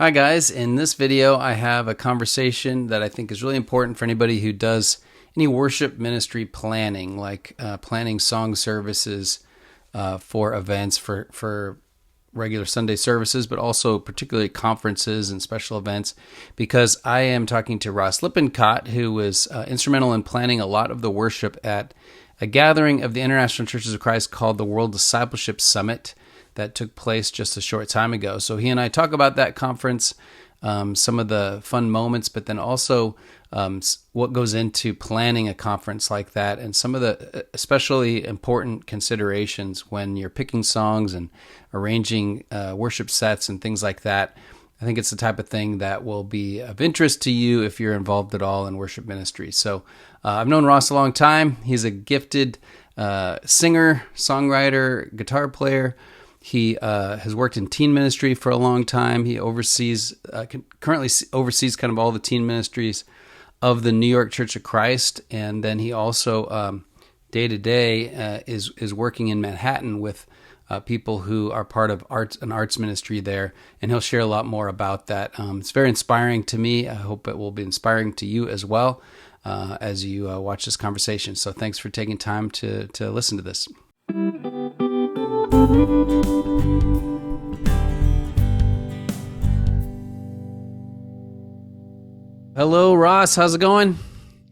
Hi guys, in this video I have a conversation that I think is really important for anybody who does any worship ministry planning, like planning song services for events, for regular Sunday services, but also particularly conferences and special events, because I am talking to Ross Lippencott, who was instrumental in planning a lot of the worship at a gathering of the International Churches of Christ called the World Discipleship Summit that took place just a short time ago. So he and I talk about that conference, some of the fun moments, but then also what goes into planning a conference like that, and some of the especially important considerations when you're picking songs and arranging worship sets and things like that. I think it's the type of thing that will be of interest to you if you're involved at all in worship ministry. So I've known Ross a long time. He's a gifted singer, songwriter, guitar player. He has worked in teen ministry for a long time. He currently oversees kind of all the teen ministries of the New York Church of Christ, and then he also day to day is working in Manhattan with people who are part of an arts ministry there, and he'll share a lot more about that. It's very inspiring to me. I hope it will be inspiring to you as well as you watch this conversation. So thanks for taking time to listen to this. Hello, Ross. How's it going?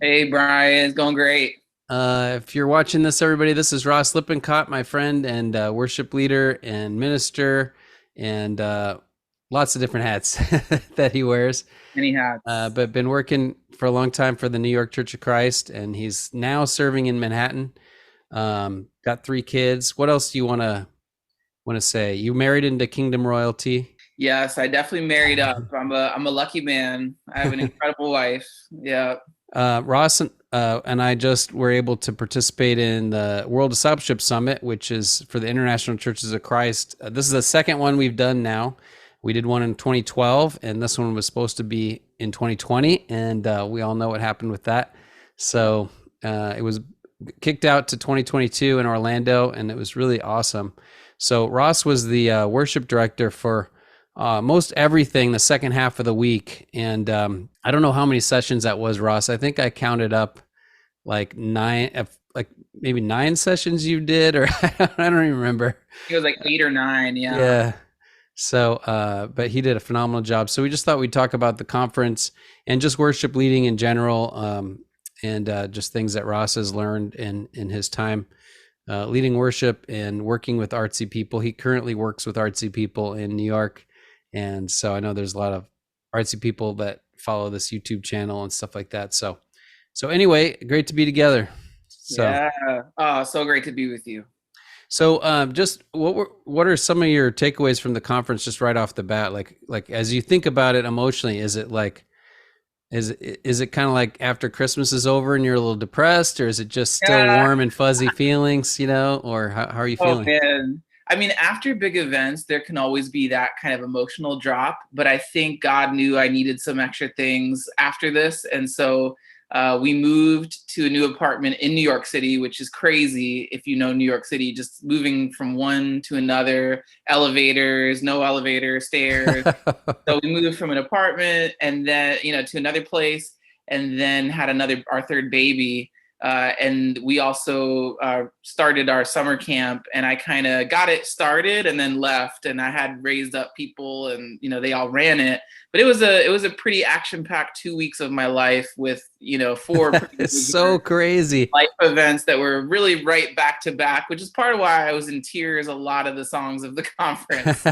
Hey, Brian, it's going great. If you're watching this, everybody, this is Ross Lippencott, my friend and worship leader and minister, and lots of different hats that he wears. Many hats. But been working for a long time for the New York Church of Christ, and he's now serving in Manhattan. Got 3 kids. What else do you want to say? You married into kingdom royalty? Yes, I definitely married up. I'm a lucky man. I have an incredible wife. Yeah. Ross and I just were able to participate in the World Discipleship Summit, which is for the International Churches of Christ. This is the second one we've done now. We did one in 2012, and this one was supposed to be in 2020, and we all know what happened with that. So it was kicked out to 2022 in Orlando, and it was really awesome. So Ross was the worship director for most everything the second half of the week. And I don't know how many sessions that was, Ross. I think I counted up like maybe 9 sessions you did, or I don't even remember. It was like 8 or 9. Yeah. Yeah. So, but he did a phenomenal job. So we just thought we'd talk about the conference and just worship leading in general, and just things that Ross has learned in his time leading worship and working with artsy people. He currently works with artsy people in New York. And so I know there's a lot of artsy people that follow this YouTube channel and stuff like that. So anyway, great to be together. So, yeah. Oh, so great to be with you. So just what are some of your takeaways from the conference just right off the bat? Like as you think about it emotionally, is it kind of like after Christmas is over and you're a little depressed, or is it just still Yeah. warm and fuzzy feelings, or how are you Oh, feeling? man. I mean, after big events, there can always be that kind of emotional drop, but I think God knew I needed some extra things after this. And so we moved to a new apartment in New York City, which is crazy if you know New York City, just moving from one to another, elevators, no elevator, stairs. So we moved from an apartment and then, to another place, and then had our third baby. And we also started our summer camp, and I kind of got it started and then left, and I had raised up people, and they all ran it. But it was a pretty action-packed 2 weeks of my life with 4 It's so crazy. life events that were really right back to back, which is part of why I was in tears a lot of the songs of the conference.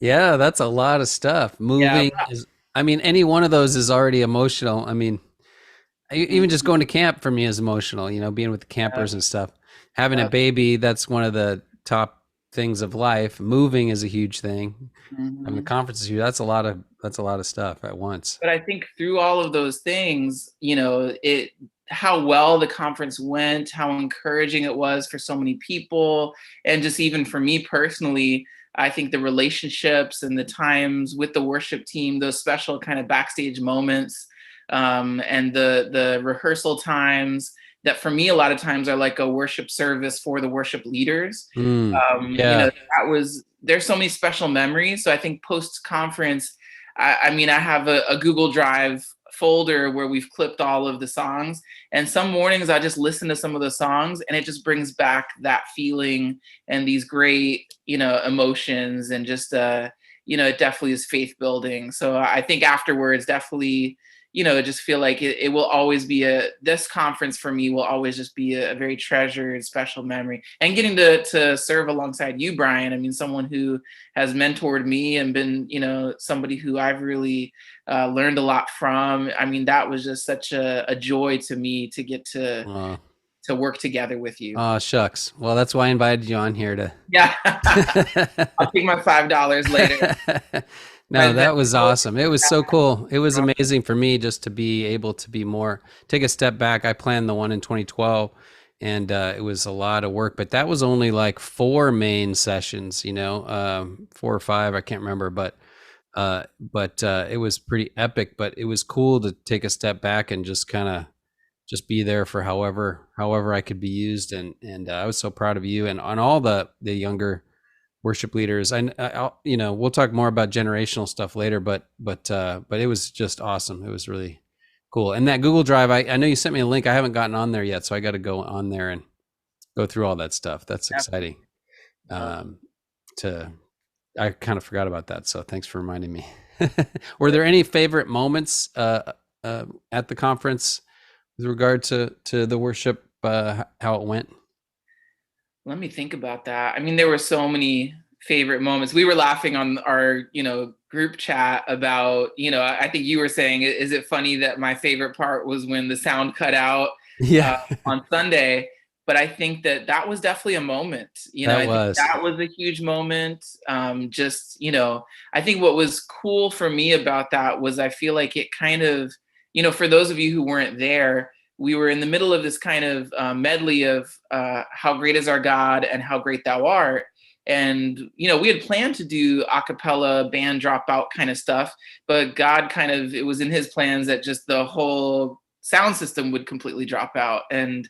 Yeah, that's a lot of stuff. Yeah. Moving is, I mean, any one of those is already emotional. I mean, even just going to camp for me is emotional, being with the Yeah. campers and stuff. Having a Yeah. baby, that's one of the top things of life. Moving is a huge thing. I mean, the Mhm. conference is huge. That's a lot of stuff at once. But I think through all of those things, how well the conference went, how encouraging it was for so many people, and just even for me personally, I think the relationships and the times with the worship team, those special kind of backstage moments, and the rehearsal times that for me a lot of times are like a worship service for the worship leaders. Mm, yeah. That was there's so many special memories. So I think post conference, I mean, I have a Google Drive folder where we've clipped all of the songs. And some mornings I just listen to some of the songs and it just brings back that feeling and these great, emotions and just, it definitely is faith building. So I think afterwards, definitely, just feel like it will always be this conference for me will always just be a very treasured, special memory. And getting to serve alongside you, Brian, I mean, someone who has mentored me and been, somebody who I've really learned a lot from. I mean, that was just such a joy to me to get to work together with you. Oh, shucks. Well, that's why I invited you on here to. Yeah. I'll take my $5 later. No, that was awesome. It was so cool. It was amazing for me just to be able to take a step back. I planned the one in 2012 and it was a lot of work, but that was only like 4 main sessions, 4 or 5, I can't remember, but it was pretty epic. But it was cool to take a step back and just kind of just be there for however I could be used. And I was so proud of you and on all the younger worship leaders. I'll, we'll talk more about generational stuff later, but it was just awesome. It was really cool. And that Google Drive, I know you sent me a link. I haven't gotten on there yet, so I got to go on there and go through all that stuff. That's exciting. I kind of forgot about that, so thanks for reminding me. Were there any favorite moments at the conference with regard to the worship, how it went? Let me think about that. I mean, there were so many favorite moments. We were laughing on our, group chat about, I think you were saying, is it funny that my favorite part was when the sound cut out on Sunday? But I think that was definitely a moment. That was a huge moment. I think what was cool for me about that was I feel like it kind of, for those of you who weren't there, we were in the middle of this kind of medley of how great is our God and how great thou art. And, we had planned to do a cappella band dropout kind of stuff, but God it was in his plans that just the whole sound system would completely drop out. And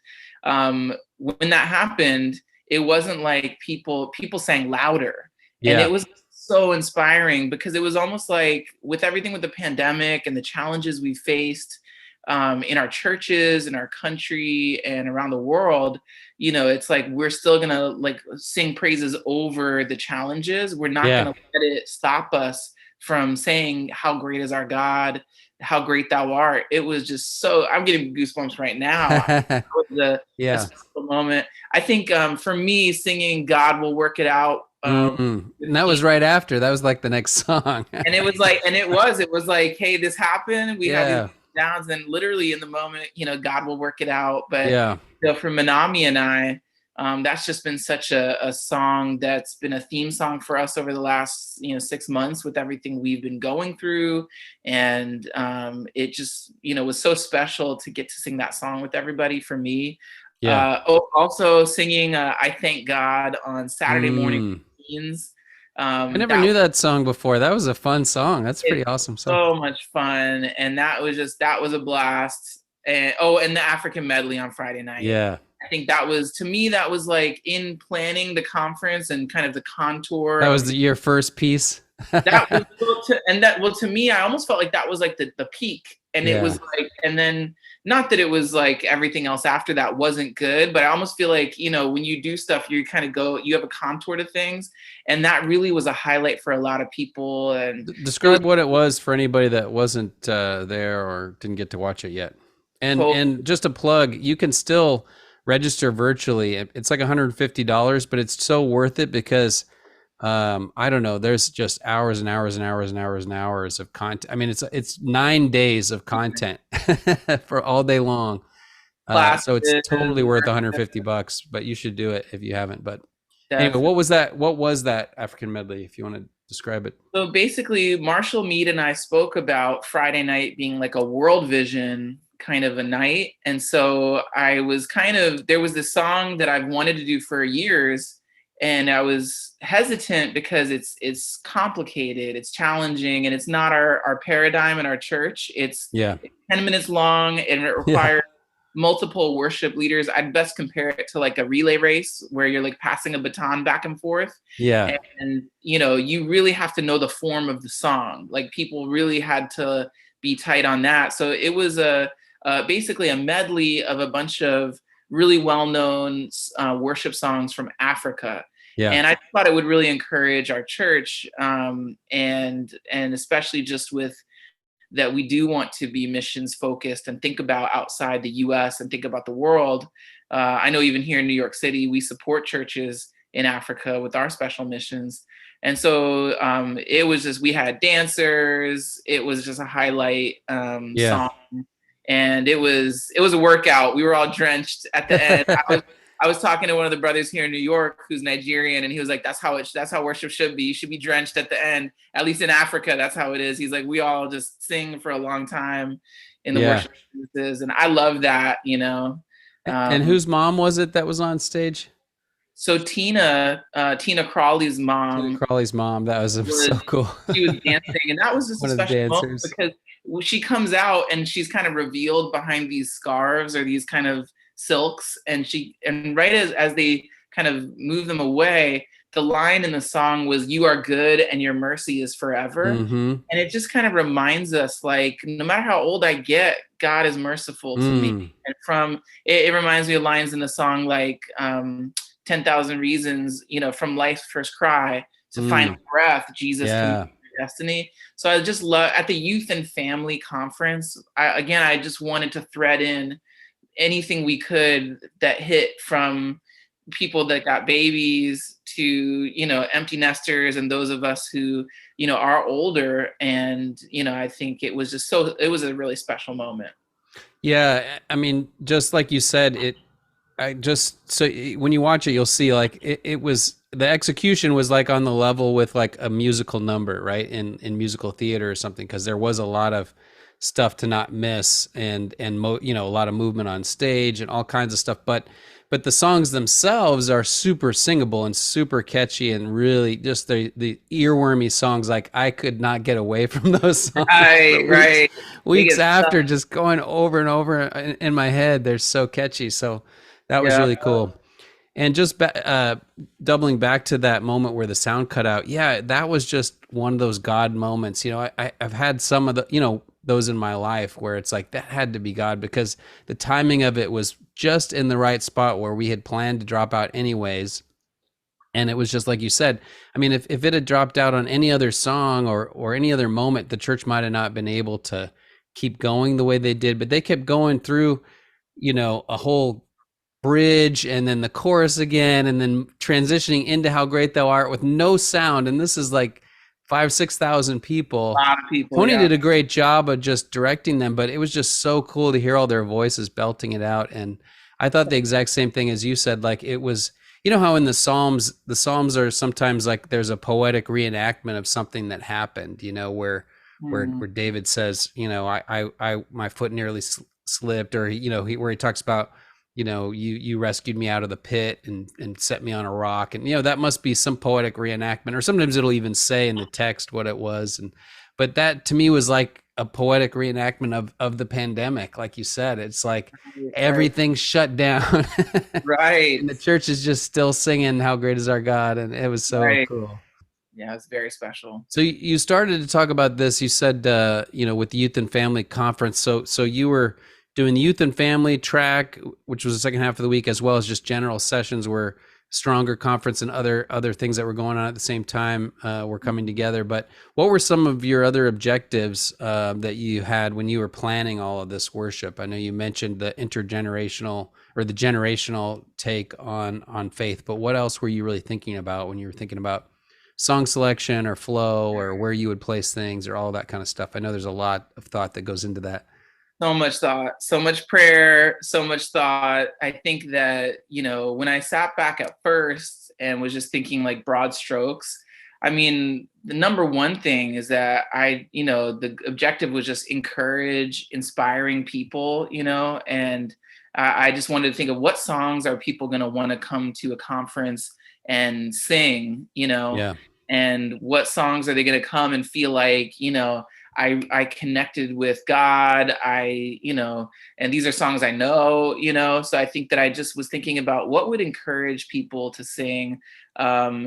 when that happened, it wasn't like people sang louder. And it was so inspiring because it was almost like with everything with the pandemic and the challenges we faced, in our churches, in our country, and around the world, it's like we're still gonna like sing praises over the challenges. We're not gonna let it stop us from saying how great is our God, how great thou art. It was just so, I'm getting goosebumps right now. It was a special moment. I think for me, singing "God Will Work It Out." And that was right after. That was like the next song. And it was like, hey, this happened. We had these downs, and literally in the moment, God will work it out. But for Manami and I, that's just been such a song that's been a theme song for us over the last 6 months with everything we've been going through, and it just was so special to get to sing that song with everybody. For me, also singing "I Thank God" on Saturday morning routines. I never knew that song before. That was a fun song. That's a pretty awesome song. So much fun. And that was a blast. And and the African medley on Friday night. Yeah. I think that was, to me, that was like in planning the conference and kind of the contour. That was your first piece. That was to me, I almost felt like that was like the peak. And it was like, and then not that it was like everything else after that wasn't good, but I almost feel like, when you do stuff, you kind of you have a contour to things. And that really was a highlight for a lot of people. And describe what it was for anybody that wasn't there or didn't get to watch it yet. And just a plug, you can still register virtually. It's like $150, but it's so worth it because I don't know, there's just hours and hours and hours and hours and hours of content. I mean, it's 9 days of content for all day long. So it's totally worth $150, but you should do it if you haven't. But anyway, what was that African medley, if you want to describe it? So basically, Marshall Mead and I spoke about Friday night being like a world vision kind of a night. And so I was there was this song that I've wanted to do for years. And I was hesitant because it's complicated, it's challenging, and it's not our paradigm in our church. It's 10 minutes long, and it requires multiple worship leaders. I'd best compare it to like a relay race where you're like passing a baton back and forth. Yeah. And you know, you really have to know the form of the song. Like people really had to be tight on that. So it was basically a medley of a bunch of really well-known worship songs from Africa. Yeah. And I thought it would really encourage our church, and especially just with that we do want to be missions focused and think about outside the US and think about the world. I know even here in New York City, we support churches in Africa with our special missions. And so it was just, we had dancers, it was just a highlight Yeah. song. And it was a workout. We were all drenched at the end. I was talking to one of the brothers here in New York who's Nigerian, and he was like, that's how worship should be. You should be drenched at the end. At least in Africa, that's how it is. He's like, we all just sing for a long time in the Yeah. worship services. And I love that, you know. And whose mom was it that was on stage? So Tina Crawley's Tina mom Crawley's mom. That was so cool. she was dancing, and that was just One a of the special moment dancers. because she comes out and she's kind of revealed behind these scarves or these kind of silks, and right as they kind of move them away, the line in the song was, "You are good and your mercy is forever." Mm-hmm. And it just kind of reminds us, like, no matter how old I get, God is merciful to me. And from it reminds me of lines in the song like 10,000 reasons, you know, from life's first cry to final breath, Jesus can be your destiny. So I just love, at the youth and family conference, I just wanted to thread in anything we could that hit from people that got babies to, you know, empty nesters and those of us who, you know, are older. And, you know, I think it was a really special moment. Yeah. I mean, just like you said, so when you watch it, you'll see like it was, the execution was like on the level with like a musical number, right? In musical theater or something, because there was a lot of stuff to not miss, and you know, a lot of movement on stage and all kinds of stuff. But the songs themselves are super singable and super catchy, and really just the earwormy songs. Like I could not get away from those songs. Right. Weeks after, just going over and over in my head. They're so catchy. So that was really cool. And just doubling back to that moment where the sound cut out. Yeah, that was just one of those God moments. You know, I've had some of the, you know, those in my life where it's like, that had to be God, because the timing of it was just in the right spot where we had planned to drop out anyways. And it was just like you said. I mean, if it had dropped out on any other song or any other moment, the church might have not been able to keep going the way they did, but they kept going through, you know, a whole bridge and then the chorus again, and then transitioning into How Great Thou Art with no sound. And this is like 5,000-6,000 people. A lot of people. Tony did a great job of just directing them, but it was just so cool to hear all their voices belting it out. And I thought the exact same thing as you said. Like it was, you know how in the Psalms are sometimes like there's a poetic reenactment of something that happened, you know, where David says, you know, I my foot nearly slipped, or, you know, where he talks about, you know, you rescued me out of the pit and set me on a rock. And, you know, that must be some poetic reenactment, or sometimes it'll even say in the text what it was. But that to me was like a poetic reenactment of the pandemic. Like you said, it's like everything shut down. Right. And the church is just still singing How Great Is Our God. And it was so cool. Yeah, it's very special. So you started to talk about this. You said, you know, with the youth and family conference. So you were doing the youth and family track, which was the second half of the week, as well as just general sessions where Stronger Conference and other things that were going on at the same time were coming together. But what were some of your other objectives that you had when you were planning all of this worship? I know you mentioned the intergenerational or the generational take on faith, but what else were you really thinking about when you were thinking about song selection or flow or where you would place things or all that kind of stuff? I know there's a lot of thought that goes into that. So much thought, so much prayer, so much thought. I think that, you know, when I sat back at first and was just thinking like broad strokes, I mean, the number one thing is that the objective was just encourage, inspiring people, you know, and I just wanted to think of what songs are people going to want to come to a conference and sing, you know, and what songs are they going to come and feel like, you know, I connected with God. And these are songs I know, so I think that I just was thinking about what would encourage people to sing,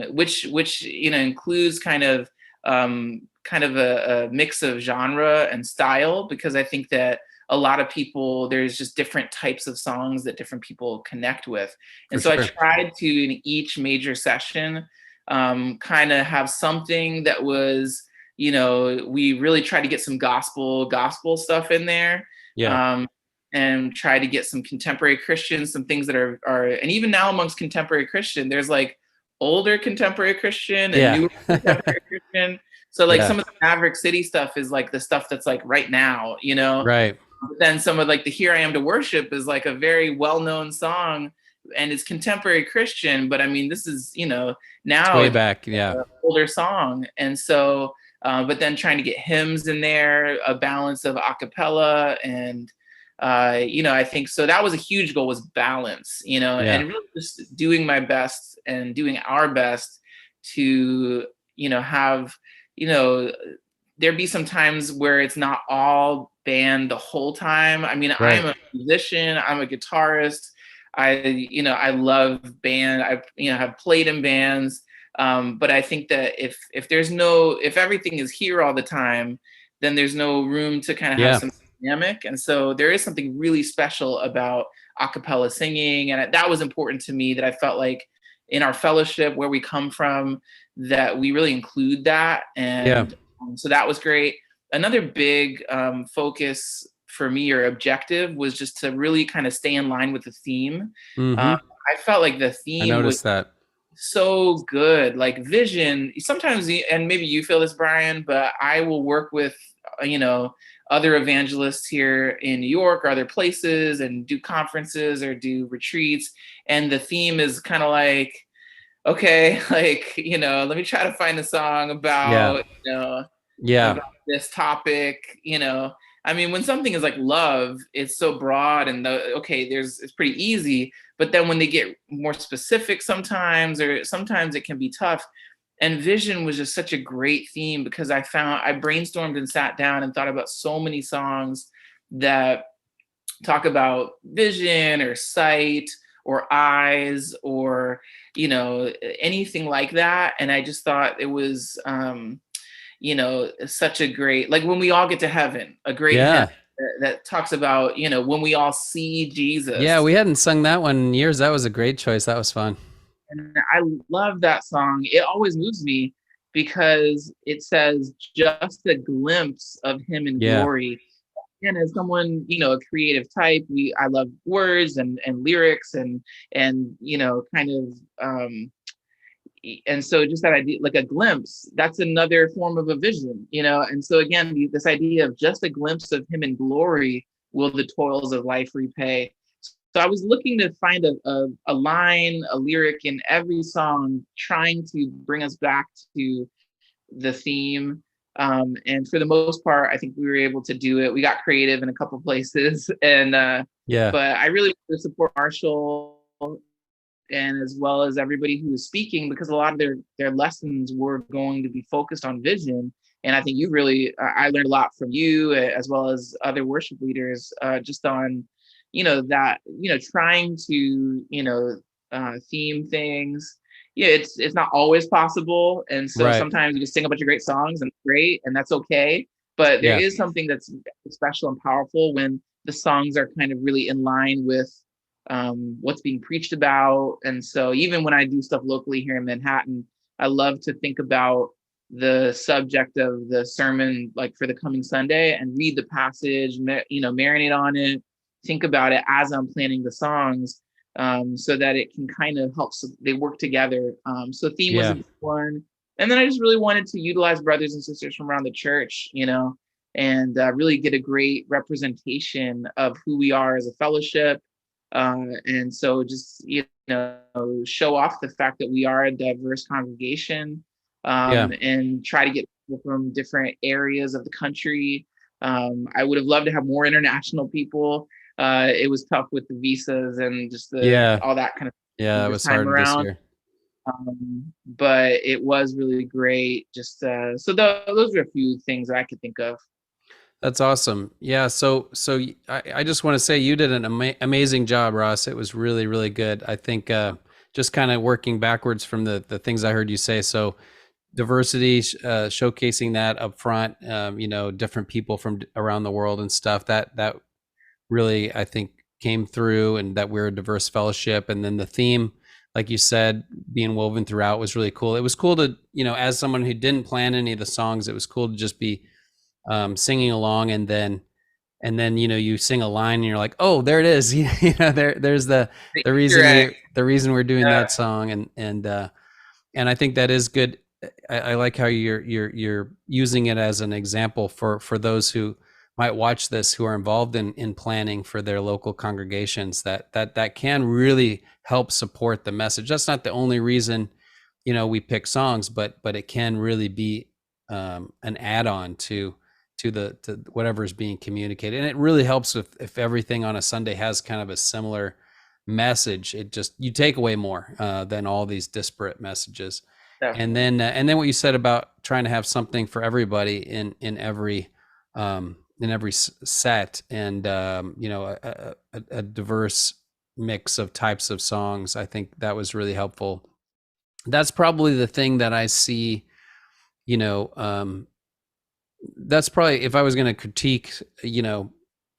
which includes kind of a mix of genre and style, because I think that a lot of people, there's just different types of songs that different people connect with. For And so I sure. tried to, in each major session, kind of have something that was, we really tried to get some gospel stuff in there. Yeah. Um, and try to get some contemporary Christian, some things that are, and even now amongst contemporary Christian, there's like older contemporary Christian and Yeah. newer contemporary Christian. So like Yeah. some of the Maverick City stuff is like the stuff that's like right now, Right. But then some of like the Here I Am to Worship is like a very well-known song and it's contemporary Christian, but I mean, this is, It's now way it's back. Yeah. an older song. And so, but then trying to get hymns in there, a balance of a cappella and, I think so that was a huge goal, was balance, Yeah. and really just doing my best and doing our best to, have, you know, there be some times where it's not all band the whole time. I mean, I'm Right. a musician, I'm a guitarist. I love band. Have played in bands. But I think that if everything is here all the time, then there's no room to kind of have Yeah. some dynamic. And so there is something really special about a cappella singing. And that was important to me, that I felt like in our fellowship, where we come from, that we really include that. Yeah. And so that was great. Another big focus for me, or objective, was just to really kind of stay in line with the theme. Mm-hmm. I felt like the I theme was noticed that. so good, like vision. Sometimes, and maybe you feel this, Brian, but I will work with, other evangelists here in New York or other places and do conferences or do retreats. And the theme is kind of like, okay, like, let me try to find a song Yeah. about, Yeah. about this topic. I mean, when something is like love, it's so broad and it's pretty easy. But then when they get more specific sometimes, or sometimes it can be tough. And vision was just such a great theme, because I brainstormed and sat down and thought about so many songs that talk about vision or sight or eyes or, anything like that. And I just thought it was, such a great, like when we all get to heaven, a great hymn Yeah. that talks about, when we all see Yeah. Jesus. We hadn't sung that one in years. That was a great choice. That was fun. And I love that song. It always moves me because it says just a glimpse of him in Yeah. glory. And as someone, a creative type, I love words and lyrics and kind of and so just that idea, like a glimpse, that's another form of a vision, and so again, this idea of just a glimpse of him in glory will the toils of life repay. So I was looking to find a line, a lyric in every song, trying to bring us back to the theme. And for the most part, I think we were able to do it. We got creative in a couple places, and Yeah. but I really support Marshall and as well as everybody who was speaking, because a lot of their lessons were going to be focused on vision. And I think you really, I learned a lot from you, as well as other worship leaders, just on, that, trying to, theme things. Yeah, it's not always possible. And so Right. sometimes you just sing a bunch of great songs and it's great, and that's okay. But there Yeah. is something that's special and powerful when the songs are kind of really in line with what's being preached about. And so even when I do stuff locally here in Manhattan, I love to think about the subject of the sermon, like for the coming Sunday, and read the passage, marinate on it, think about it as I'm planning the songs, so that it can kind of help. So they work together. So theme was a Yeah. big one. And then I just really wanted to utilize brothers and sisters from around the church, and really get a great representation of who we are as a fellowship. And so just, show off the fact that we are a diverse congregation, Yeah. and try to get people from different areas of the country. I would have loved to have more international people. It was tough with the visas and just Yeah. all that kind of Yeah. thing That this was time hard this around. year. But it was really great. Just so those are a few things that I could think of. That's awesome. Yeah. I just want to say you did an amazing job, Ross. It was really, really good. I think just kind of working backwards from the things I heard you say. So diversity, showcasing that up front, different people from around the world and stuff. That really, I think, came through, and that we're a diverse fellowship. And then the theme, like you said, being woven throughout was really cool. It was cool to, as someone who didn't plan any of the songs, it was cool to just be singing along, and then you sing a line and you're like, oh, there it is. There's The the Easter reason egg. we're doing Yeah. that song. And I think that is good. I like how you're using it as an example for those who might watch this, who are involved in planning for their local congregations, that can really help support the message. That's not the only reason we pick songs, but it can really be an add-on to whatever is being communicated. And it really helps if everything on a Sunday has kind of a similar message. It just, you take away more than all these disparate messages. Definitely. And then what you said about trying to have something for everybody in every set, and a diverse mix of types of songs. I think that was really helpful. That's probably the thing that I see, you know, that's probably, if I was going to critique,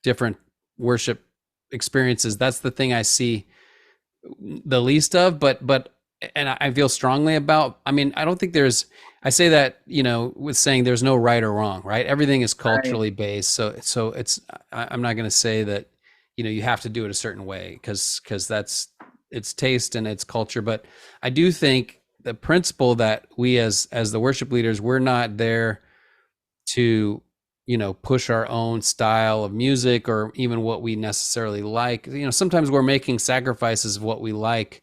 different worship experiences, that's the thing I see the least of. And I feel strongly about. I mean, I don't think there's. I say that, with saying there's no right or wrong, right? Everything is Right. culturally based. So it's. I'm not going to say that, you have to do it a certain way, because that's it's taste and it's culture. But I do think the principle that we as the worship leaders, we're not there to push our own style of music or even what we necessarily like. Sometimes we're making sacrifices of what we like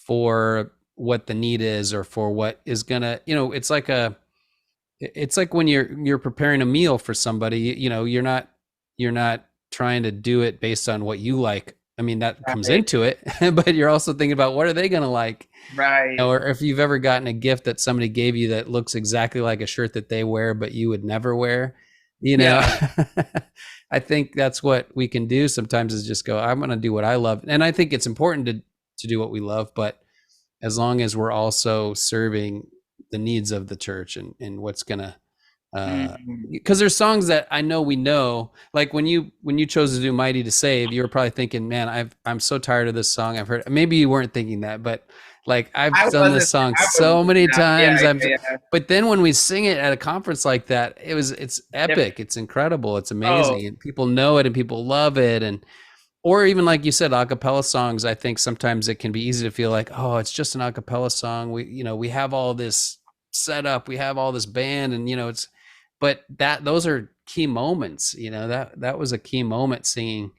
for what the need is, or for what is gonna, it's like when you're preparing a meal for somebody. You're not trying to do it based on what you like. I mean, that comes Right. into it, but you're also thinking about what are they going to like. Right. Or if you've ever gotten a gift that somebody gave you that looks exactly like a shirt that they wear but you would never wear, you know Yeah. I think that's what we can do sometimes, is just go, I'm going to do what I love. And I think it's important to do what we love, but as long as we're also serving the needs of the church, and what's going to, Mhm. because there's songs that I know we know, like when you chose to do Mighty to Save, you were probably thinking, man, I'm so tired of this song. I've heard, maybe you weren't thinking that, but like, I've I done this wasn't song I wasn't so thinking many that. Yeah, times. yeah, yeah. But then when we sing it at a conference like that, it's Different. epic, it's incredible, it's Oh, amazing, and people know it and people love it. And or even like you said, a cappella songs, I think sometimes it can be easy to feel like, oh, it's just an a cappella song. We have all this set up, we have all this band, and it's, but those are key moments. That was a key moment, singing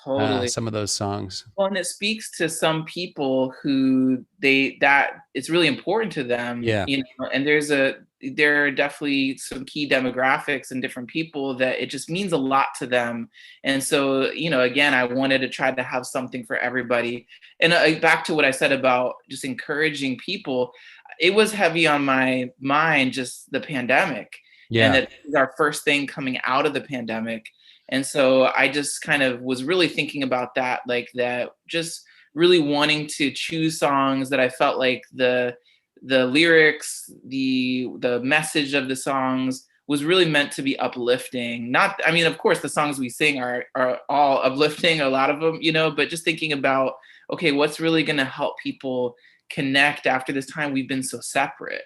totally. some of those songs. Well, and it speaks to some people who that it's really important to them, Yeah. and there are definitely some key demographics and different people that it just means a lot to them. And so, again, I wanted to try to have something for everybody. And back to what I said about just encouraging people, it was heavy on my mind, just the pandemic, and Yeah. that this is our first thing coming out of the pandemic. And so I just kind of was really thinking about that, like that, just really wanting to choose songs that I felt like the lyrics, the message of the songs was really meant to be uplifting. Not, I mean, of course, the songs we sing are all uplifting, a lot of them, but just thinking about, okay, what's really going to help people connect after this time we've been so separate.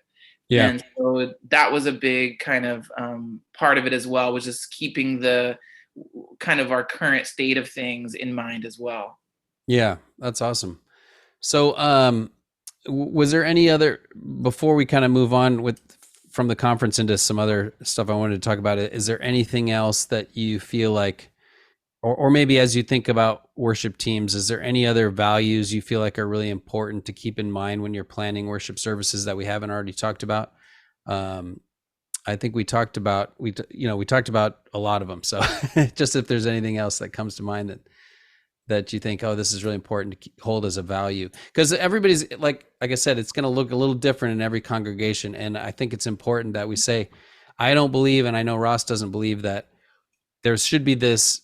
Yeah. And so that was a big kind of part of it as well, was just keeping the kind of our current state of things in mind as well. Yeah. That's awesome. So, was there any other, before we kind of move on with from the conference into some other stuff I wanted to talk about, is there anything else that you feel like, or maybe as you think about worship teams, is there any other values you feel like are really important to keep in mind when you're planning worship services that we haven't already talked about? Um, I think we talked about a lot of them. So just if there's anything else that comes to mind that you think, oh, this is really important to hold as a value, because everybody's, like I said, it's going to look a little different in every congregation. And I think it's important that we say, I don't believe, and I know Ross doesn't believe, that there should be this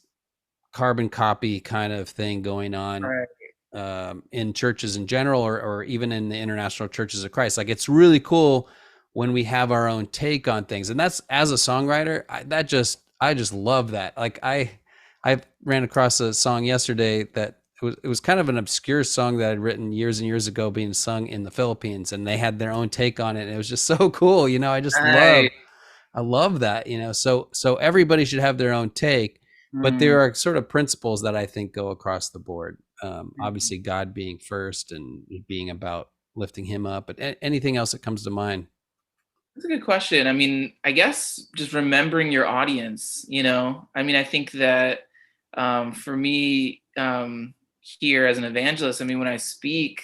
carbon copy kind of thing going on Right. in churches in general, or even in the international churches of Christ. Like, it's really cool when we have our own take on things. And that's, as a songwriter, I just love that. Like, I ran across a song yesterday that it was kind of an obscure song that I'd written years and years ago, being sung in the Philippines, and they had their own take on it. And it was just so cool. Right. I love that, so everybody should have their own take, but Mm. there are sort of principles that I think go across the board. Obviously God being first and being about lifting him up, but anything else that comes to mind. That's a good question. I mean, I guess just remembering your audience, I mean, I think that for me, here as an evangelist, I mean, when I speak,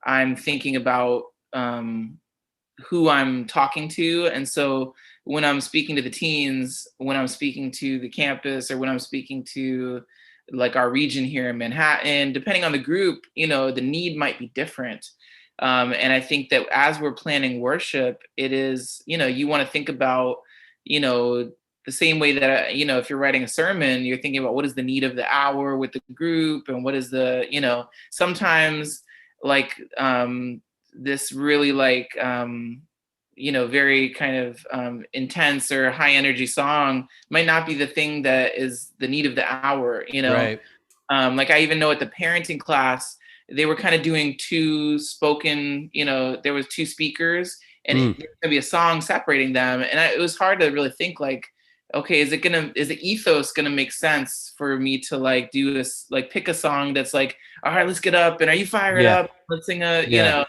I'm thinking about who I'm talking to. And so when I'm speaking to the teens, when I'm speaking to the campus, or when I'm speaking to like our region here in Manhattan, depending on the group, the need might be different. And I think that as we're planning worship, it is, you want to think about, the same way that, if you're writing a sermon, you're thinking about what is the need of the hour with the group, and what is the, sometimes like this really like, very kind of intense or high energy song might not be the thing that is the need of the hour. Right. Like I even know at the parenting class, they were kind of doing two spoken, there was two speakers, and there's gonna be a song separating them. And it was hard to really think like, okay, is the ethos gonna make sense for me to like do this, like pick a song that's like, all right, let's get up, and are you fired Yeah. up? Let's sing a, Yeah.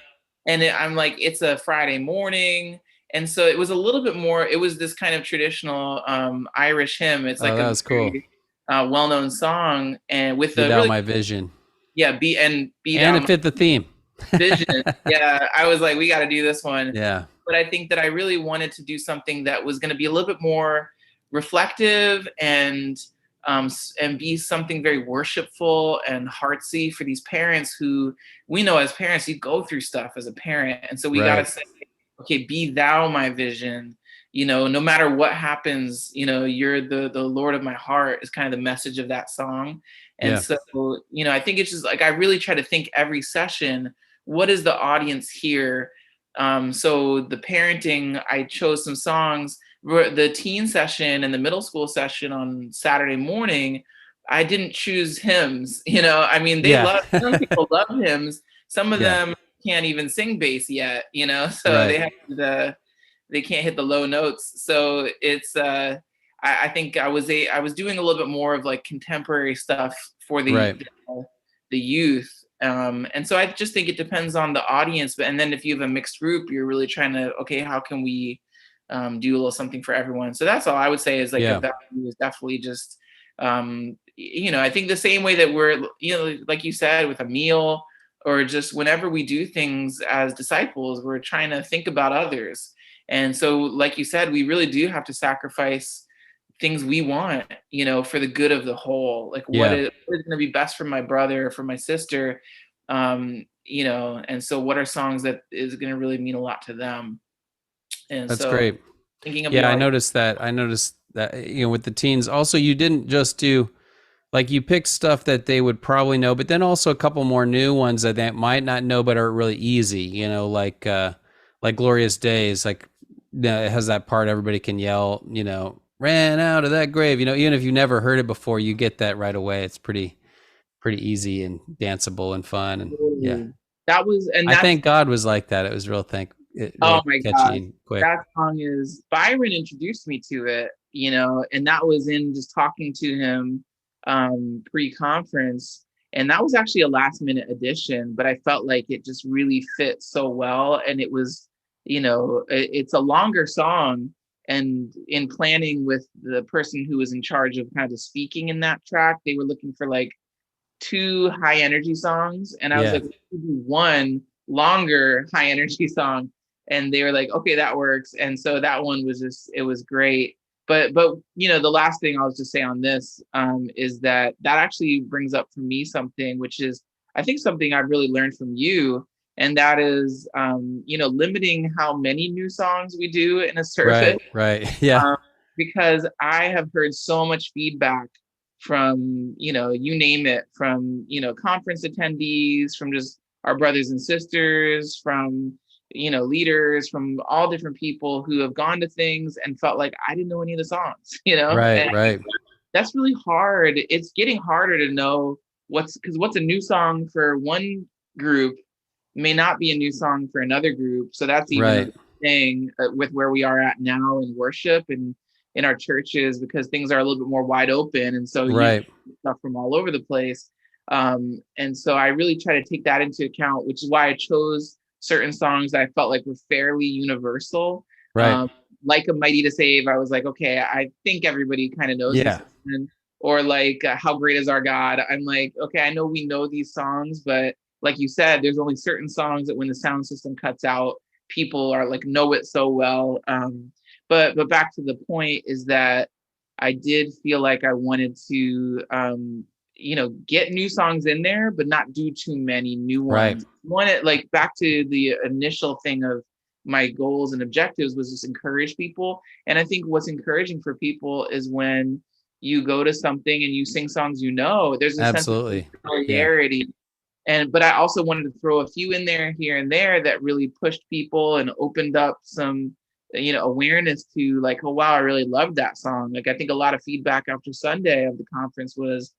and I'm like, it's a Friday morning. And so it was a little bit more, it was this kind of traditional Irish hymn. It's Oh, like that a was cool. very well-known song, and with Be a thou really, my vision. yeah, be And down it my fit the theme. vision. Yeah, I was like, we got to do this one. Yeah. But I think that I really wanted to do something that was going to be a little bit more reflective, and be something very worshipful and heartsy for these parents who, we know as parents, you go through stuff as a parent. And so we got to Right. say, okay, be thou my vision. No matter what happens, you're the Lord of my heart is kind of the message of that song. And Yeah. so, I think it's just like, I really try to think every session, what is the audience here? So the parenting, I chose some songs. The teen session and the middle school session on Saturday morning, I didn't choose hymns. I mean, Yeah. some people love hymns. Some of Yeah. them can't even sing bass yet, so Right. they can't hit the low notes. So it's I think I was doing a little bit more of like contemporary stuff for Right. the youth. And so I just think it depends on the audience. But and then if you have a mixed group, you're really trying to, okay, how can we do a little something for everyone? So that's all I would say is like a Yeah. value is definitely just I think the same way that we're, like you said, with a meal, or just whenever we do things as disciples, we're trying to think about others. And so, like you said, we really do have to sacrifice things we want, for the good of the whole. Like Yeah. what is going to be best for my brother, or for my sister, and so what are songs that is going to really mean a lot to them. And That's so great. thinking of the Yeah, audience. I noticed that, with the teens. Also, you didn't just do, like, you picked stuff that they would probably know, but then also a couple more new ones that they might not know but are really easy. Like Glorious Days. Like, it has that part everybody can yell. Ran out of that grave. Even if you never heard it before, you get that right away. It's pretty easy and danceable and fun. And yeah, Totally. That was, and I that's, think God was like that. It was oh real my catchy gosh, and quick. that song is, Byron introduced me to it, and that was in just talking to him pre-conference. And that was actually a last minute addition, but I felt like it just really fit so well. And it was, it's a longer song. And in planning with the person who was in charge of kind of speaking in that track, they were looking for like two high energy songs. And I was Yeah. like, we could do one longer high energy song. And they were like, okay, that works. And so that one was just, it was great. But the last thing I'll just say on this is that actually brings up for me something, which is, I think, something I've really learned from you. And that is, limiting how many new songs we do in a service. Right. Right. Yeah. because I have heard so much feedback from, you name it, from, conference attendees, from just our brothers and sisters, from, leaders, from all different people who have gone to things and felt like I didn't know any of the songs, Right, and right, that's really hard. It's getting harder to know what's a new song for one group may not be a new song for another group. So that's even a right, thing with where we are at now in worship and in our churches, because things are a little bit more wide open. And so you right, get stuff from all over the place. And so I really try to take that into account, which is why I chose certain songs that I felt like were fairly universal. right. Um, like A Mighty to Save, I was like, okay, I think everybody kind of knows this Yeah, one. Or like How Great Is Our God. I'm like, okay, I know we know these songs, but like you said, there's only certain songs that when the sound system cuts out, people are like know it so well. But back to the point is that I did feel like I wanted to get new songs in there, but not do too many new right, ones. Wanted like back to the initial thing of my goals and objectives was just encourage people. And I think what's encouraging for people is when you go to something and you sing songs, there's a sense of absolutely. Yeah, familiarity. But I also wanted to throw a few in there here and there that really pushed people and opened up some awareness to like, oh wow, I really loved that song. Like I think a lot of feedback after Sunday of the conference was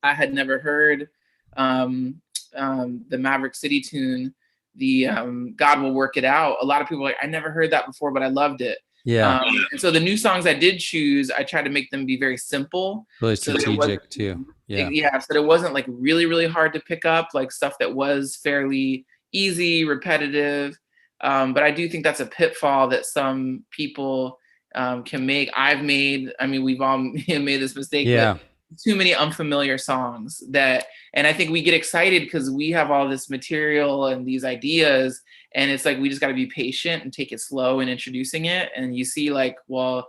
I had never heard um, the Maverick City tune, the God Will Work It Out. A lot of people were like, I never heard that before, but I loved it. yeah. And so the new songs I did choose, I tried to make them be very simple. Really So that it wasn't, strategic too. Yeah, yeah, so that it wasn't like really, really hard to pick up, like stuff that was fairly easy, repetitive. But I do think that's a pitfall that some people can make. I mean, we've all made this mistake, but yeah, too many unfamiliar songs and I think we get excited because we have all this material and these ideas, and it's like we just got to be patient and take it slow in introducing it. And you see like, well,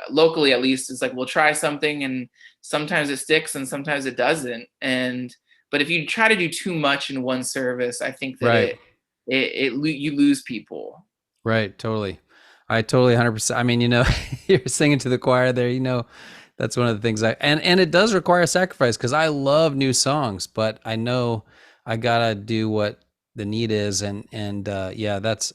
locally at least, it's like we'll try something and sometimes it sticks and sometimes it doesn't. But if you try to do too much in one service, I think that right, you lose people. right. Totally. I totally 100%. I mean, you're singing to the choir there. That's one of the things and it does require sacrifice because I love new songs, but I know I gotta do what the need is, and yeah, that's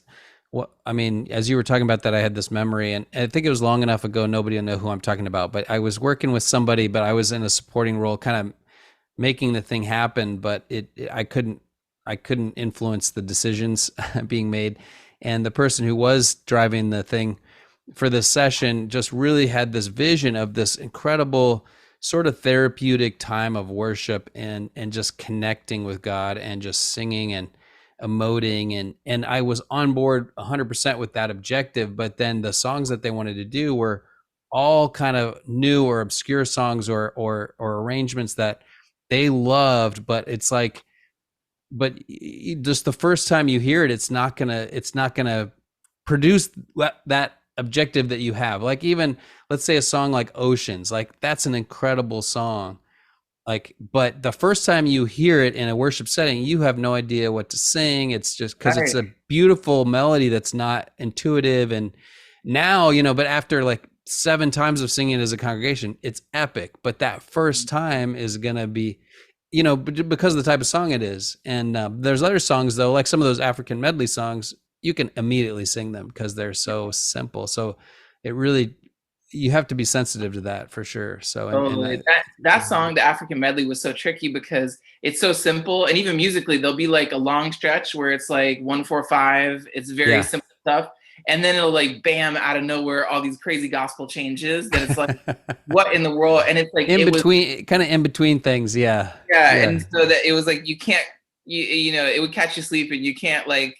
what I mean. As you were talking about that, I had this memory, and I think it was long enough ago nobody will know who I'm talking about. But I was working with somebody, but I was in a supporting role, kind of making the thing happen, but I couldn't influence the decisions being made, and the person who was driving the thing for this session just really had this vision of this incredible sort of therapeutic time of worship and just connecting with God and just singing and emoting, and I was on board 100% with that objective. But then the songs that they wanted to do were all kind of new or obscure songs or arrangements that they loved, but it's like, but just the first time you hear it, it's not gonna produce that objective that you have. Like, even let's say a song like Oceans, like that's an incredible song, like, but the first time you hear it in a worship setting, you have no idea what to sing. It's just because it's Right. a beautiful melody that's not intuitive. And now, but after like 7 times of singing it as a congregation, it's epic. But that first time is gonna be, because of the type of song it is. And there's other songs though, like some of those African medley songs, you can immediately sing them because they're so simple. So it really, you have to be sensitive to that for sure. So Totally. That song, the African medley, was so tricky because it's so simple, and even musically, there'll be like a long stretch where it's like 1 4 5. It's very yeah, simple stuff, and then it'll like bam out of nowhere, all these crazy gospel changes that it's like, what in the world? And it's like in it was, between, kind of in between things. Yeah, yeah, yeah, and so that it was like you can't, it would catch you sleeping. You can't like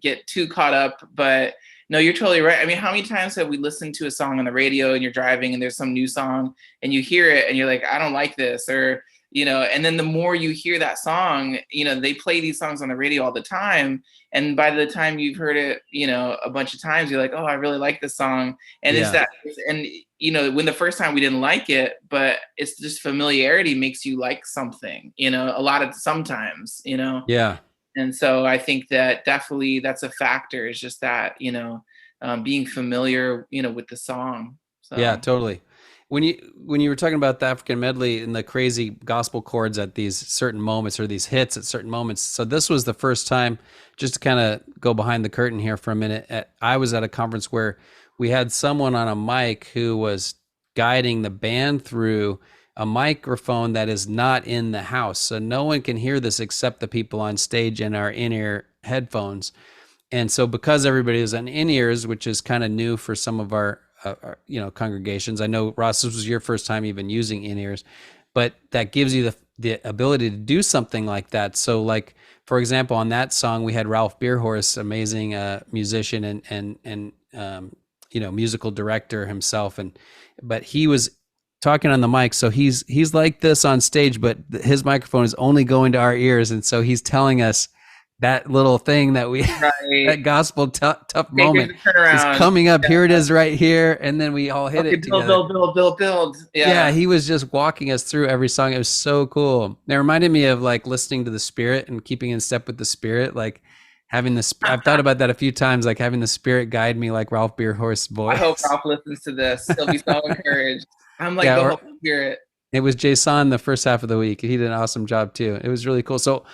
get too caught up, but. No, you're totally right. I mean, how many times have we listened to a song on the radio and you're driving and there's some new song and you hear it and you're like, I don't like this, or, and then the more you hear that song, they play these songs on the radio all the time. And by the time you've heard it, a bunch of times, you're like, oh, I really like this song. And it's yeah, that, and, when the first time we didn't like it, but it's just familiarity makes you like something, a lot of sometimes. yeah. And so I think that definitely that's a factor, is just that, being familiar, with the song. Yeah, So totally. When you were talking about the African medley and the crazy gospel chords at these certain moments or these hits at certain moments, so this was the first time. Just to kind of go behind the curtain here for a minute, I was at a conference where we had someone on a mic who was guiding the band through a microphone that is not in the house, so no one can hear this except the people on stage and our in-ear headphones. And so because everybody is on in-ears, which is kind of new for some of our congregations. I know, Ross, this was your first time even using in-ears, but that gives you the ability to do something like that. So like, for example, on that song, we had Ralph Bierhorst, amazing musician and musical director himself. But he was talking on the mic. So he's like this on stage, but his microphone is only going to our ears. And so he's telling us that little thing that we that right, gospel tough okay, here's moment the is turnaround. coming up. Yeah. Here it is right here, and then we all hit Okay, it build, together. build, build, build, build. Yeah, Yeah. he was just walking us through every song. It was so cool. It reminded me of like listening to the Spirit and keeping in step with the Spirit, like having the. I've thought about that a few times, like having the Spirit guide me, like Ralph Bierhorst's I hope voice. Ralph listens to this. He'll be so encouraged. I'm like Yeah, the or Holy Spirit. it was Jason the first half of the week. He did an awesome job too. It was really cool. So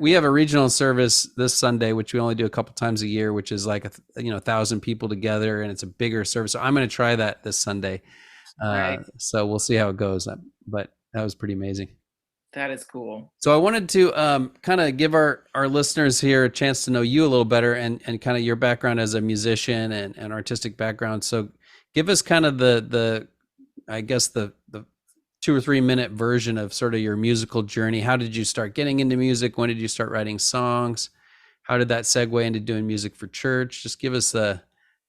we have a regional service this Sunday, which we only do a couple times a year, which is like 1,000 people together, and it's a bigger service. So I'm going to try that this Sunday. Right. So we'll see how it goes. But that was pretty amazing. That is cool. So I wanted to kind of give our listeners here a chance to know you a little better and kind of your background as a musician and artistic background. So give us kind of the I guess the 2 or 3 minute version of sort of your musical journey. How did you start getting into music? When did you start writing songs? How did that segue into doing music for church? Just give us a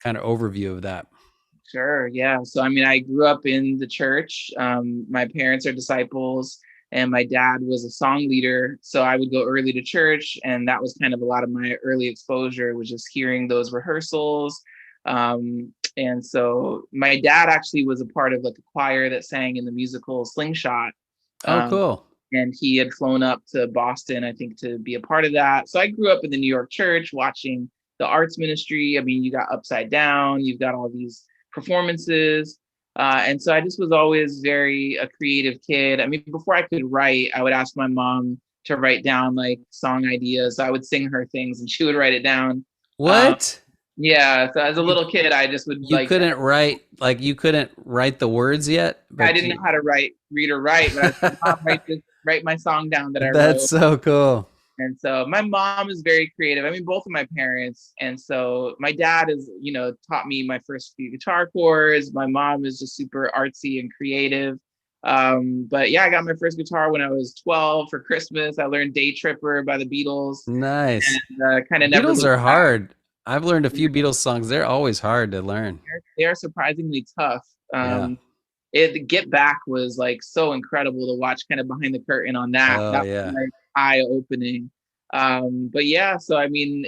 kind of overview of that. Sure. Yeah. So, I mean, I grew up in the church. My parents are disciples, and my dad was a song leader. So I would go early to church, and that was kind of a lot of my early exposure, was just hearing those rehearsals. And so my dad actually was a part of like a choir that sang in the musical Slingshot. Oh, Um, cool. and he had flown up to Boston, I think, to be a part of that. So I grew up in the New York church watching the arts ministry. I mean, you got Upside Down, you've got all these performances. And so I just was always very a creative kid. I mean, before I could write, I would ask my mom to write down like song ideas. So I would sing her things and she would write it down. Um, What? yeah. So as a You little kid, I just would you like, you couldn't write the words yet, I but didn't know you how to read or write, but I was like, Mom, write my song down that I That's wrote. so cool. And so my mom is very creative. I mean, both of my parents. And so my dad is, taught me my first few guitar chords. My mom is just super artsy and creative. But yeah, I got my first guitar when I was 12 for Christmas. I learned Day Tripper by the Beatles Nice. and kind of never Beatles looked are back. hard. I've learned a few Beatles songs. They're always hard to learn. They are surprisingly tough. Yeah. Get Back was like so incredible to watch kind of behind the curtain on that. Oh, That was yeah. like eye opening. But yeah, so I mean,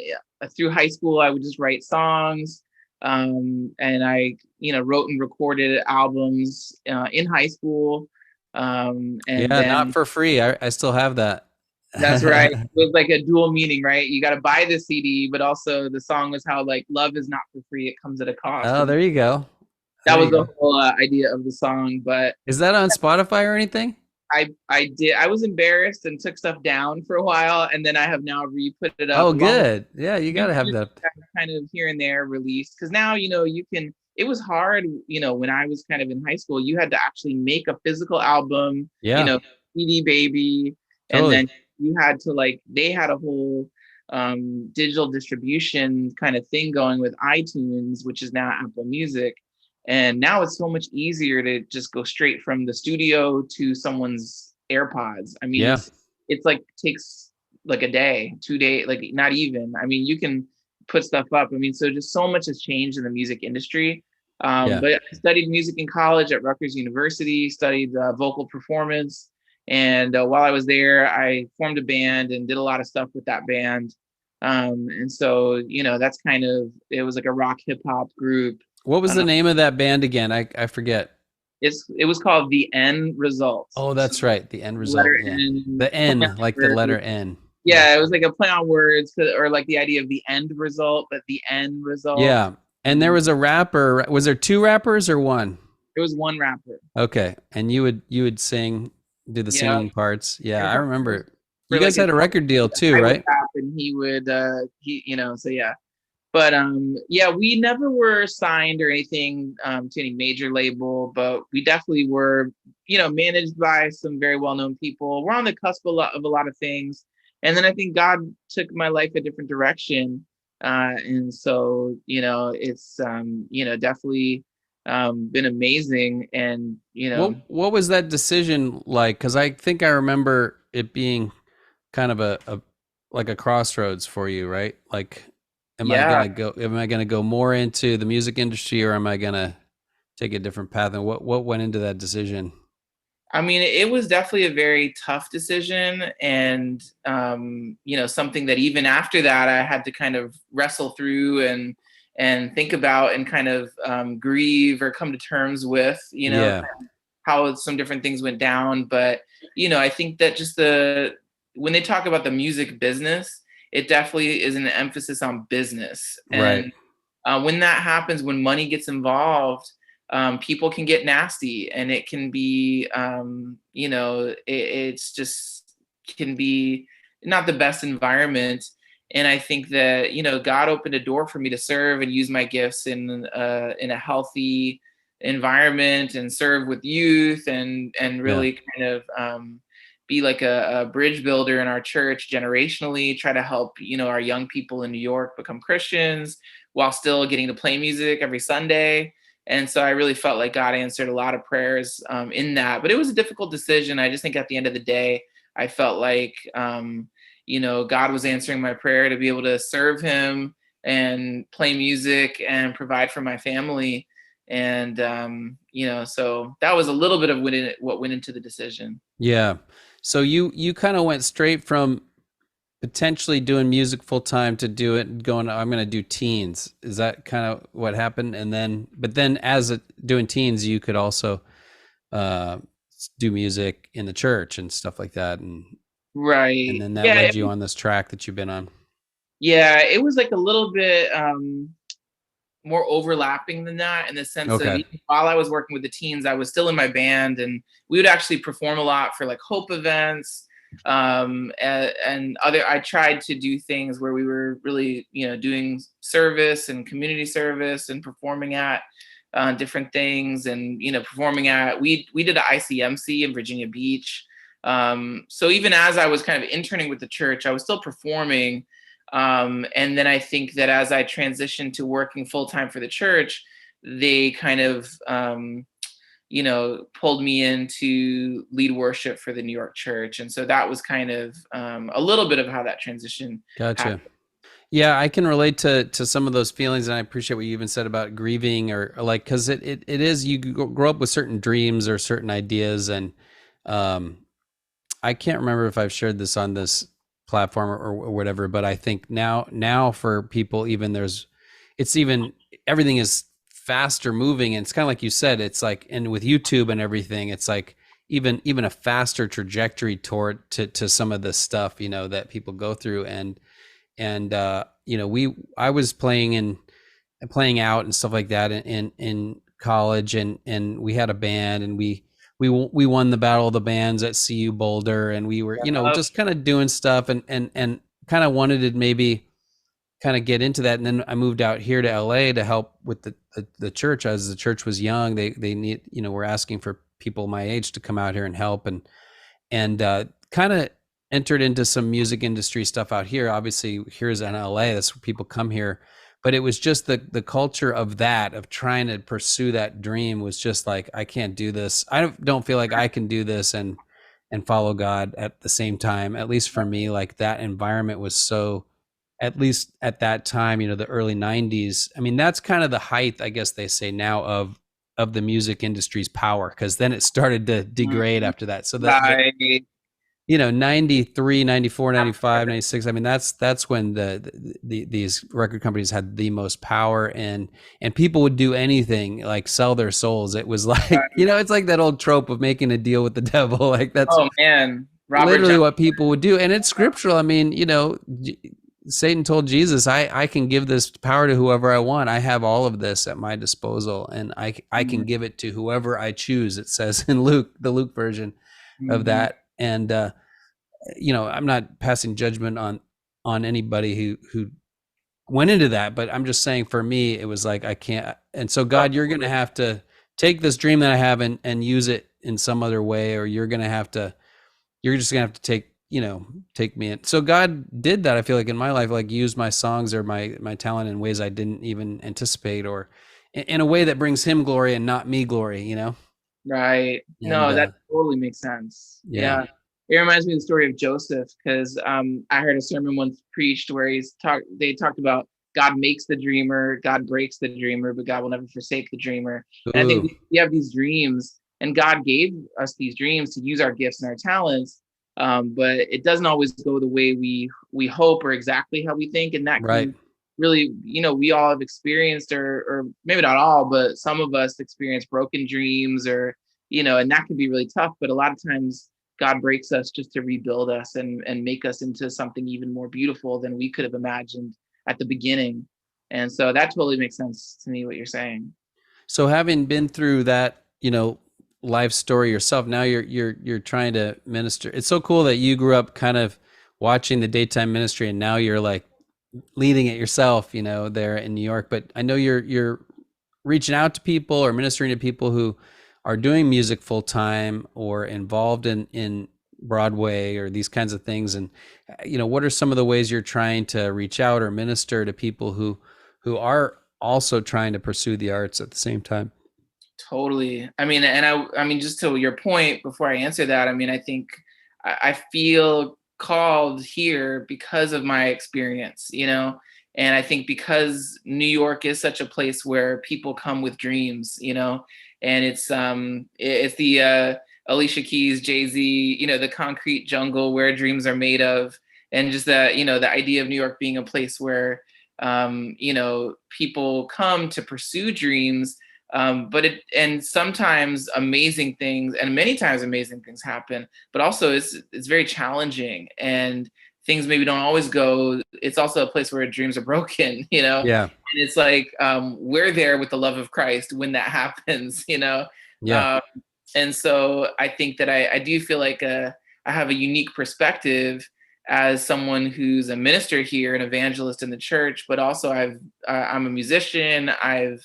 through high school, I would just write songs. And I, wrote and recorded albums in high school. And Yeah, not then for free. I still have that. that's right. It was like a dual meaning, right? You got to buy the CD, but also the song was how like love is not for free; it comes at a cost. Oh, And there you go. that There was you the go. whole idea of the song. But Is that on Spotify or anything? I was embarrassed and took stuff down for a while, and then I have now re-put it up Oh, along with good. Yeah, you got to have YouTube, that. kind of here and there released, because now you can. It was hard, when I was kind of in high school, you had to actually make a physical album, Yeah, CD baby, and totally. then you had to like they had a whole digital distribution kind of thing going with iTunes, which is now Apple Music. And now it's so much easier to just go straight from the studio to someone's AirPods. I mean, Yeah, it's like takes like a day, 2 days, like not even. I mean, you can put stuff up. I mean, so just so much has changed in the music industry. yeah. But I studied music in college at Rutgers University, studied vocal performance. And while I was there, I formed a band and did a lot of stuff with that band. And so, that's kind of, it was like a rock hip hop group. What was the Uh, name of that band again? I forget. it was called The End Results. Oh, So that's right. The end result. letter Yeah. N, The N, like the letter N. Yeah. yeah, it was like a play on words or like the idea of the end result, but the end result. Yeah. And there was a rapper. Was there two rappers or one? There was one rapper. Okay. And you would sing, do the Yeah. singing parts. Yeah, And I remember. You for guys like had a record deal too, I would right? rap and he so yeah. But yeah, we never were signed or anything to any major label, but we definitely were, managed by some very well-known people. We're on the cusp of a lot of things. And then I think God took my life a different direction. And so, it's definitely been amazing. And, What was that decision like? Because I think I remember it being kind of a like a crossroads for you, right? Like, yeah. am I gonna go more into the music industry, or am I gonna take a different path? And what went into that decision? I mean, it was definitely a very tough decision, and something that even after that, I had to kind of wrestle through and think about and kind of grieve or come to terms with, Yeah, how some different things went down. But I think that just when they talk about the music business, it definitely is an emphasis on business, right. and when that happens, when money gets involved, people can get nasty, and it can be, it's just can be not the best environment. And I think that God opened a door for me to serve and use my gifts in a healthy environment and serve with youth and Yeah, really kind of be like a bridge builder in our church generationally, try to help our young people in New York become Christians while still getting to play music every Sunday. And so I really felt like God answered a lot of prayers in that. But it was a difficult decision. I just think at the end of the day, I felt like, God was answering my prayer to be able to serve Him and play music and provide for my family. And, so that was a little bit of what went into the decision. yeah. So you kind of went straight from potentially doing music full time to do it and going, I'm going to do teens. Is that kind of what happened? And then, but then doing teens, you could also uh, do music in the church and stuff like that. And Right. then that Yeah. led you on this track that you've been on. Yeah. It was like a little bit, more overlapping than that, in the sense of Okay. even while I was working with the teens, I was still in my band, and we would actually perform a lot for like Hope events, and other. I tried to do things where we were really, doing service and community service and performing at different things, and performing at we did an ICMC in Virginia Beach. So even as I was kind of interning with the church, I was still performing. And then I think that as I transitioned to working full time for the church, they kind of, pulled me in to lead worship for the New York church. And so that was kind of a little bit of how that transition Gotcha. happened. Yeah, I can relate to some of those feelings, and I appreciate what you even said about grieving, or like, because it is, you grow up with certain dreams or certain ideas, and um, I can't remember if I've shared this on this platform or whatever, but I think now for people, even it's even, everything is faster moving, and it's kind of like you said, it's like, and with YouTube and everything, it's like even a faster trajectory toward to some of the stuff that people go through, and I was playing out and stuff like that in college, and we had a band, and we won the battle of the bands at CU Boulder, and we were just kind of doing stuff, and kind of wanted to maybe kind of get into that. And then I moved out here to LA to help with the church. As the church was young, they need, we're asking for people my age to come out here and help, and kind of entered into some music industry stuff out here. Obviously, here's in LA, that's where people come here. But it was just the culture of trying to pursue that dream was just like, I can't do this. I don't feel like I can do this and follow God at the same time. At least for me, like, that environment was so, at least at that time, the early 90s. I mean, that's kind of the height, I guess they say now, of the music industry's power, because then it started to degrade Mhm. after that. So the Right. 93, 94, 95, 96. I mean, that's when these record companies had the most power, and people would do anything, like sell their souls. It was like, it's like that old trope of making a deal with the devil. Like, that's Oh man, Robert literally Johnson. what people would do. And it's scriptural. I mean, Satan told Jesus, I can give this power to whoever I want. I have all of this at my disposal, and I can give it to whoever I choose. It says in Luke, the Luke version of Mm-hmm. that. And I'm not passing judgment on anybody who went into that, but I'm just saying for me, it was like I can't. And so God, you're going to have to take this dream that I have and use it in some other way, or you're just gonna have to take me in. So God did that. I feel like in my life, like use my songs or my talent in ways I didn't even anticipate, or in a way that brings Him glory and not me glory. Right. And No, that totally makes sense. yeah, Yeah. It reminds me of the story of Joseph because I heard a sermon once preached where they talked about God makes the dreamer, God breaks the dreamer, but God will never forsake the dreamer. And I think ooh, we have these dreams, and God gave us these dreams to use our gifts and our talents. But it doesn't always go the way we hope or exactly how we think, and that right. can really, we all have experienced, or maybe not all, but some of us experience broken dreams, or and that can be really tough. But a lot of times God breaks us just to rebuild us and make us into something even more beautiful than we could have imagined at the beginning. And so that totally makes sense to me what you're saying. So having been through that, life story yourself, now you're trying to minister. It's so cool that you grew up kind of watching the daytime ministry, and now you're like leading it yourself, there in New York. But I know you're reaching out to people or ministering to people who are doing music full time or involved in Broadway or these kinds of things. And what are some of the ways you're trying to reach out or minister to people who are also trying to pursue the arts at the same time? Totally. I mean, and I mean, just to your point, before I answer that, I mean, I think I feel called here because of my experience, and I think because New York is such a place where people come with dreams, and it's the Alicia Keys, Jay-Z, the concrete jungle where dreams are made of, and just that, the idea of New York being a place where people come to pursue dreams, and sometimes amazing things, and many times amazing things happen, but also it's very challenging, and things maybe don't always go. It's also a place where dreams are broken, Yeah. and it's like, we're there with the love of Christ when that happens, Yeah. um, and so I think that I do feel like I have a unique perspective as someone who's a minister here, an evangelist in the church, but also I'm a musician. I've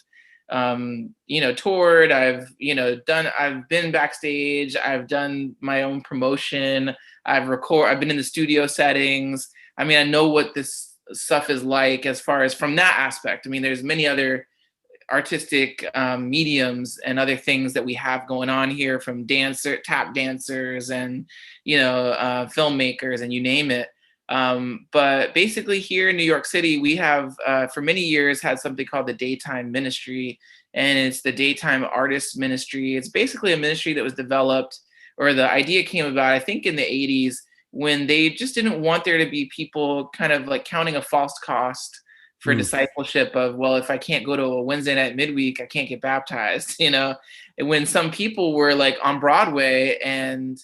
toured. I've been backstage. I've done my own promotion. I've been in the studio settings. I mean, I know what this stuff is like as far as from that aspect. I mean, there's many other artistic mediums and other things that we have going on here, from tap dancers, and filmmakers, and you name it. But basically here in New York City, we have for many years had something called the daytime ministry, and it's the daytime artist ministry. It's basically a ministry that was developed, or the idea came about, I think, in the 80s, when they just didn't want there to be people kind of like counting a false cost for Mm, discipleship of, well, if I can't go to a Wednesday night midweek, I can't get baptized, And when some people were like on Broadway and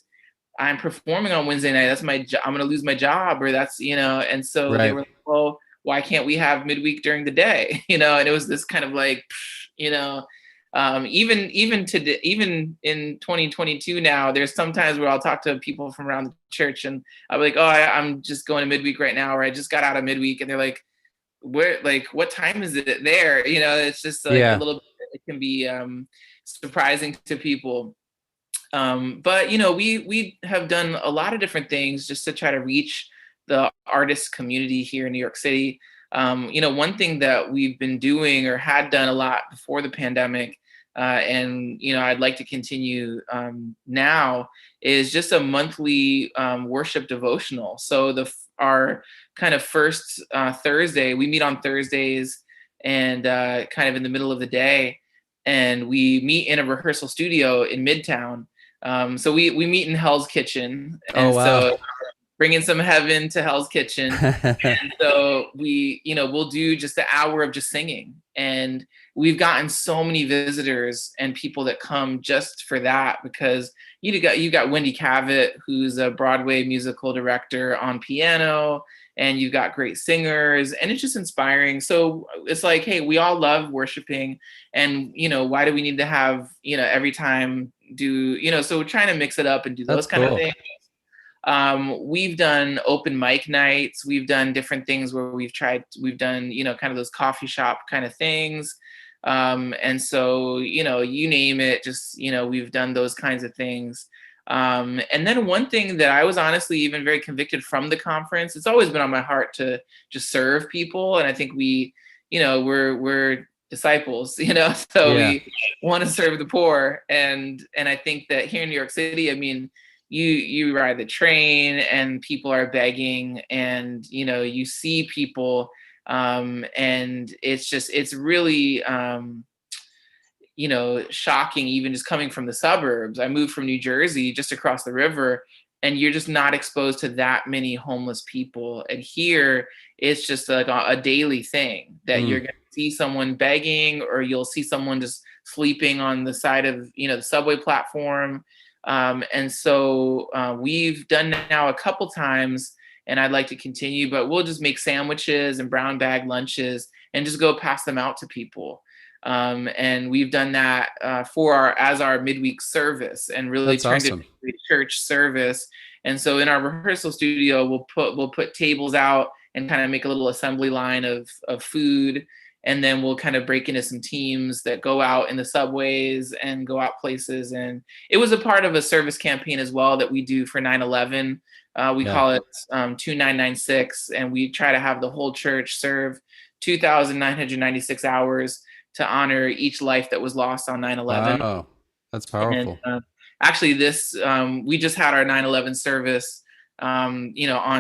I'm performing on Wednesday night, that's my job, I'm going to lose my job, or that's, and so they right. were like, well, why can't we have midweek during the day? And it was this kind of like, you know, even in 2022 now, there's sometimes where I'll talk to people from around the church, and I'll be like, oh, I'm just going to midweek right now, or I just got out of midweek. And they're like, where, like, what time is it there? It's just like a Yeah. little bit, it can be surprising to people. But we have done a lot of different things just to try to reach the artist community here in New York City. One thing that we've been doing, or had done a lot before the pandemic, and I'd like to continue now, is just a monthly worship devotional. So our kind of first Thursday, we meet on Thursdays, and kind of in the middle of the day, and we meet in a rehearsal studio in Midtown. So we meet in Hell's Kitchen, Oh, and wow. so bringing some heaven to Hell's Kitchen. And so we'll do just an hour of just singing, and we've gotten so many visitors and people that come just for that, because you got Wendy Cavett, who's a Broadway musical director, on piano, and you've got great singers, and it's just inspiring. So it's like, hey, we all love worshiping, and why do we need to have every time do so we're trying to mix it up and do That's those kind of cool. things. We've done open mic nights. We've done different things where we've done, kind of those coffee shop kind of things. And so, you name it, just, we've done those kinds of things. And then one thing that I was honestly even very convicted from the conference, it's always been on my heart to just serve people. And I think we're disciples, so Yeah. we want to serve the poor. And I think that here in New York City, I mean, you ride the train and people are begging, and you see people, and it's really shocking, even just coming from the suburbs. I moved from New Jersey just across the river, and you're just not exposed to that many homeless people. And here it's just like a daily thing that you're Mm. going to see someone begging, or you'll see someone just sleeping on the side of, the subway platform. And so we've done now a couple times, and I'd like to continue, but we'll just make sandwiches and brown bag lunches and just go pass them out to people. And we've done that as our midweek service, and really That's turned it awesome. into a church service. And so in our rehearsal studio, we'll put tables out and kind of make a little assembly line of food, and then we'll kind of break into some teams that go out in the subways and go out places. And it was a part of a service campaign as well that we do for 9/11. We Yeah. call it 2996, and we try to have the whole church serve 2,996 hours to honor each life that was lost on 9/11. Wow. That's And powerful. actually, we just had our 9/11 service, on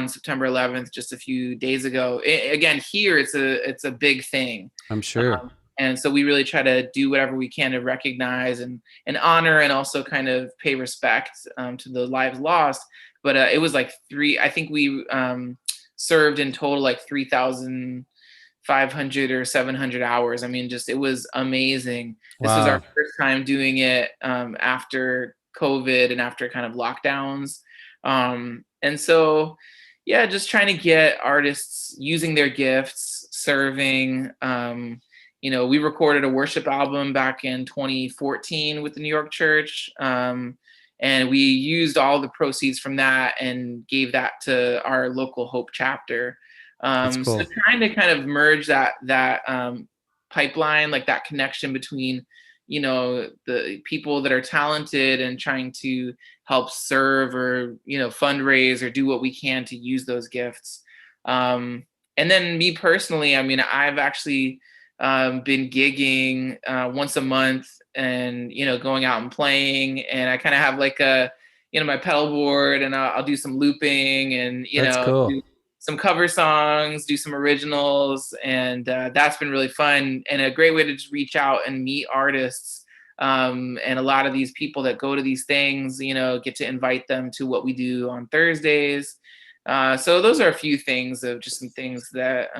September 11th, just a few days ago. Again, here it's a big thing. I'm sure. And so we really try to do whatever we can to recognize and honor, and also kind of pay respect to the lives lost. But it was like I think we served in total like 3,500 or 700 hours. I mean, just it was amazing. This was our Wow. first time doing it after COVID and after kind of lockdowns. And so, yeah, just trying to get artists using their gifts, serving. We recorded a worship album back in 2014 with the New York Church. And we used all the proceeds from that and gave that to our local Hope chapter. That's So cool. trying to kind of merge that pipeline, like that connection between, the people that are talented and trying to help serve, or fundraise, or do what we can to use those gifts. And then me personally, I mean, I've actually been gigging once a month, and going out and playing, and I kind of have like my pedal board, and I'll do some looping, and That's cool. do some cover songs, do some originals, and that's been really fun and a great way to just reach out and meet artists. And a lot of these people that go to these things, get to invite them to what we do on Thursdays. So those are a few things of just some things that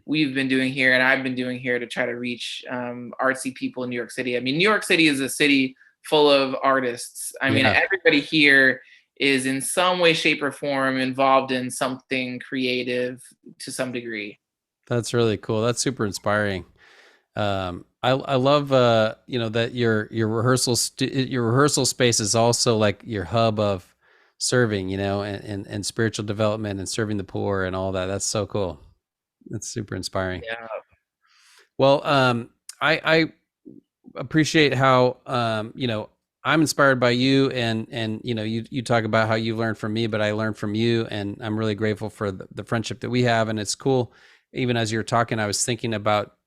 we've been doing here, and I've been doing here to try to reach artsy people in New York City. I mean, New York City is a city full of artists. I mean, Yeah. everybody here is in some way, shape, or form involved in something creative to some degree. That's really cool. That's super inspiring. I love that your rehearsal space is also like your hub of serving, and spiritual development and serving the poor and all that. That's so cool. That's super inspiring. Yeah. Well, I appreciate how I'm inspired by you, and you talk about how you learned from me, but I learned from you, and I'm really grateful for the friendship that we have. And it's cool. Even as you were talking, I was thinking about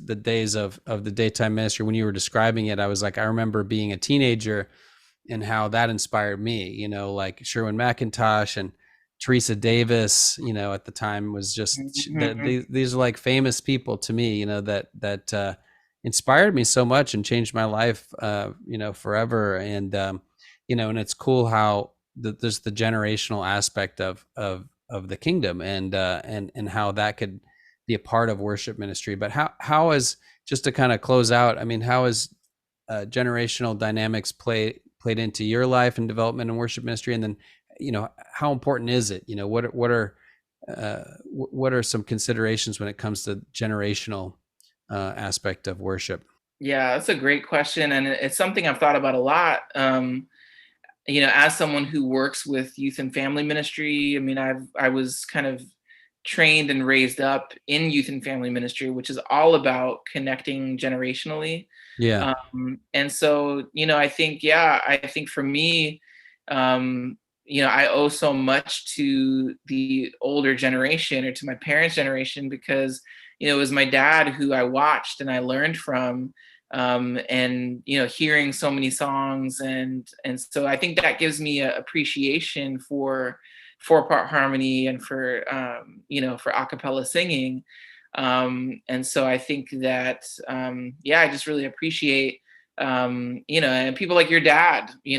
the days of the daytime ministry. When you were describing it, I was like, I remember being a teenager and how that inspired me, like Sherwin McIntosh and Teresa Davis, at the time was just Mhm. these are like famous people to me, that inspired me so much and changed my life, forever. And it's cool how there's the generational aspect of the kingdom, and how that could be a part of worship ministry. But how is, just to kind of close out, I mean, how is generational dynamics played into your life and development in worship ministry? And then, how important is it? What are what are some considerations when it comes to generational aspect of worship? Yeah, that's a great question, and it's something I've thought about a lot. As someone who works with youth and family ministry, I mean, I was kind of trained and raised up in youth and family ministry, which is all about connecting generationally. Yeah. And so, I think for me, I owe so much to the older generation or to my parents' generation because, it was my dad who I watched and I learned from, and hearing so many songs, and so I think that gives me a appreciation for four-part harmony and for a cappella singing. And so I think that I just really appreciate and people like your dad, who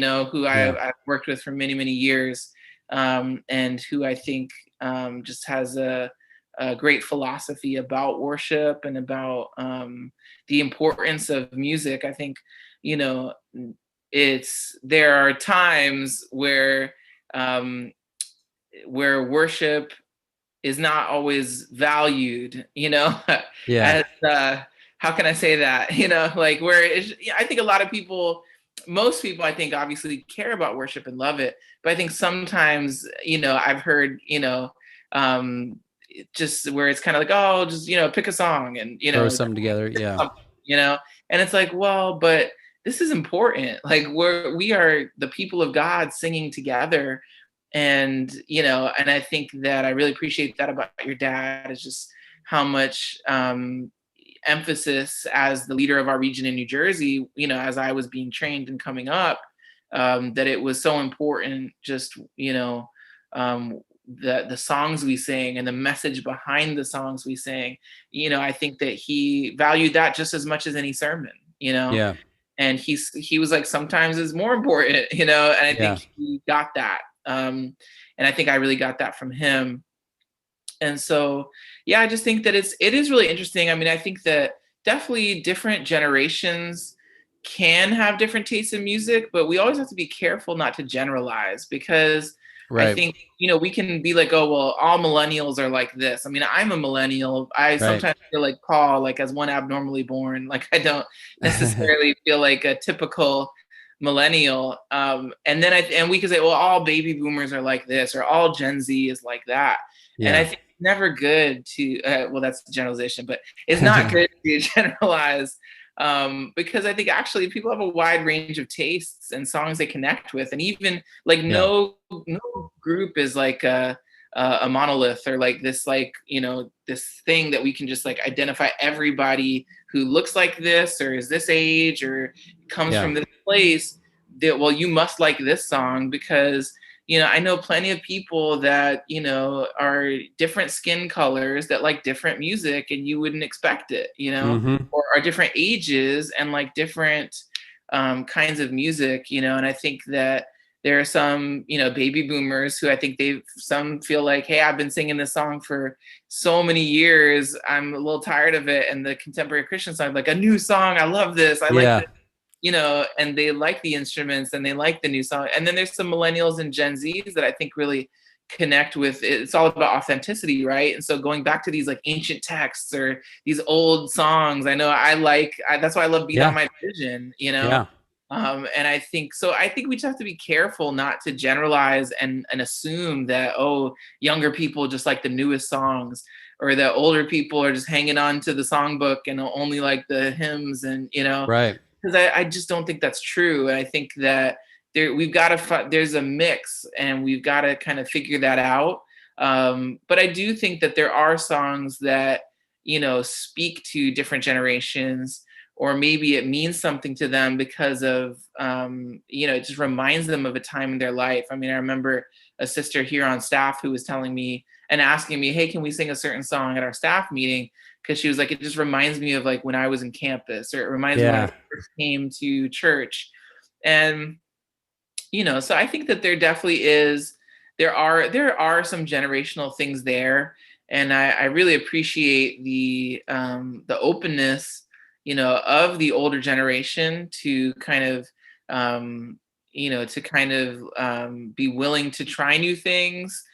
Yeah. I've worked with for many, many years, and who I think just has a great philosophy about worship and about the importance of music. I think, you know, there are times um, where worship is not always valued, Yeah. as how can I say that? Like I think a lot of people, most people, I think obviously care about worship and love it, but I think sometimes, I've heard, just where it's kind of like, oh, just pick a song and Throw something together. Yeah. something, and it's like, well, but this is important. Like we are the people of God singing together, and I think that I really appreciate that about your dad is just how much emphasis as the leader of our region in New Jersey, as I was being trained and coming up, that it was so important just um, the songs we sing and the message behind the songs we sing. I think that he valued that just as much as any sermon. Yeah. And he was like, sometimes is more important, and I Yeah. think he got that. And I think I really got that from him. And so, I just think that it is really interesting. I mean, I think that definitely different generations can have different tastes in music, but we always have to be careful not to generalize because I Right. think, we can be like, oh, well, all millennials are like this. I mean, I'm a millennial. I Right. sometimes feel like Paul, like as one abnormally born, like I don't necessarily feel like a typical millennial. And we could say, well, all baby boomers are like this, or all Gen Z is like that. And I Yeah. think it's never good to, well, that's a generalization, but it's not good to generalize, because I think actually people have a wide range of tastes and songs they connect with, and even like Yeah. no group is like a monolith or like this this thing that we can just like identify everybody who looks like this or is this age or comes Yeah. from this place that, well, you must like this song because I know plenty of people that, are different skin colors that like different music and you wouldn't expect it, Mm-hmm. or are different ages and like different kinds of music, and I think that there are some, baby boomers who I think some feel like, hey, I've been singing this song for so many years. I'm a little tired of it. And the contemporary Christian song, like a new song. I love this. I like Yeah. this, and they like the instruments and they like the new song. And then there's some millennials and Gen Zs that I think really connect with it. It's all about authenticity, right? And so going back to these like ancient texts or these old songs, I know that's why I love Beat on Yeah. My Vision, Yeah. and I think so. I think we just have to be careful not to generalize and assume that, oh, younger people just like the newest songs, or that older people are just hanging on to the songbook and only like the hymns, and Right. because I just don't think that's true. And I think that there's a mix, and we've got to kind of figure that out. But I do think that there are songs that speak to different generations, or maybe it means something to them because of it just reminds them of a time in their life. I mean, I remember a sister here on staff who was telling me and asking me, hey, can we sing a certain song at our staff meeting? Because she was like, it just reminds me of like when I was in campus, or it reminds me when I Yeah. first came to church. And so I think that there definitely is, there are some generational things there. And I really appreciate the openness, of the older generation to kind of, be willing to try new things.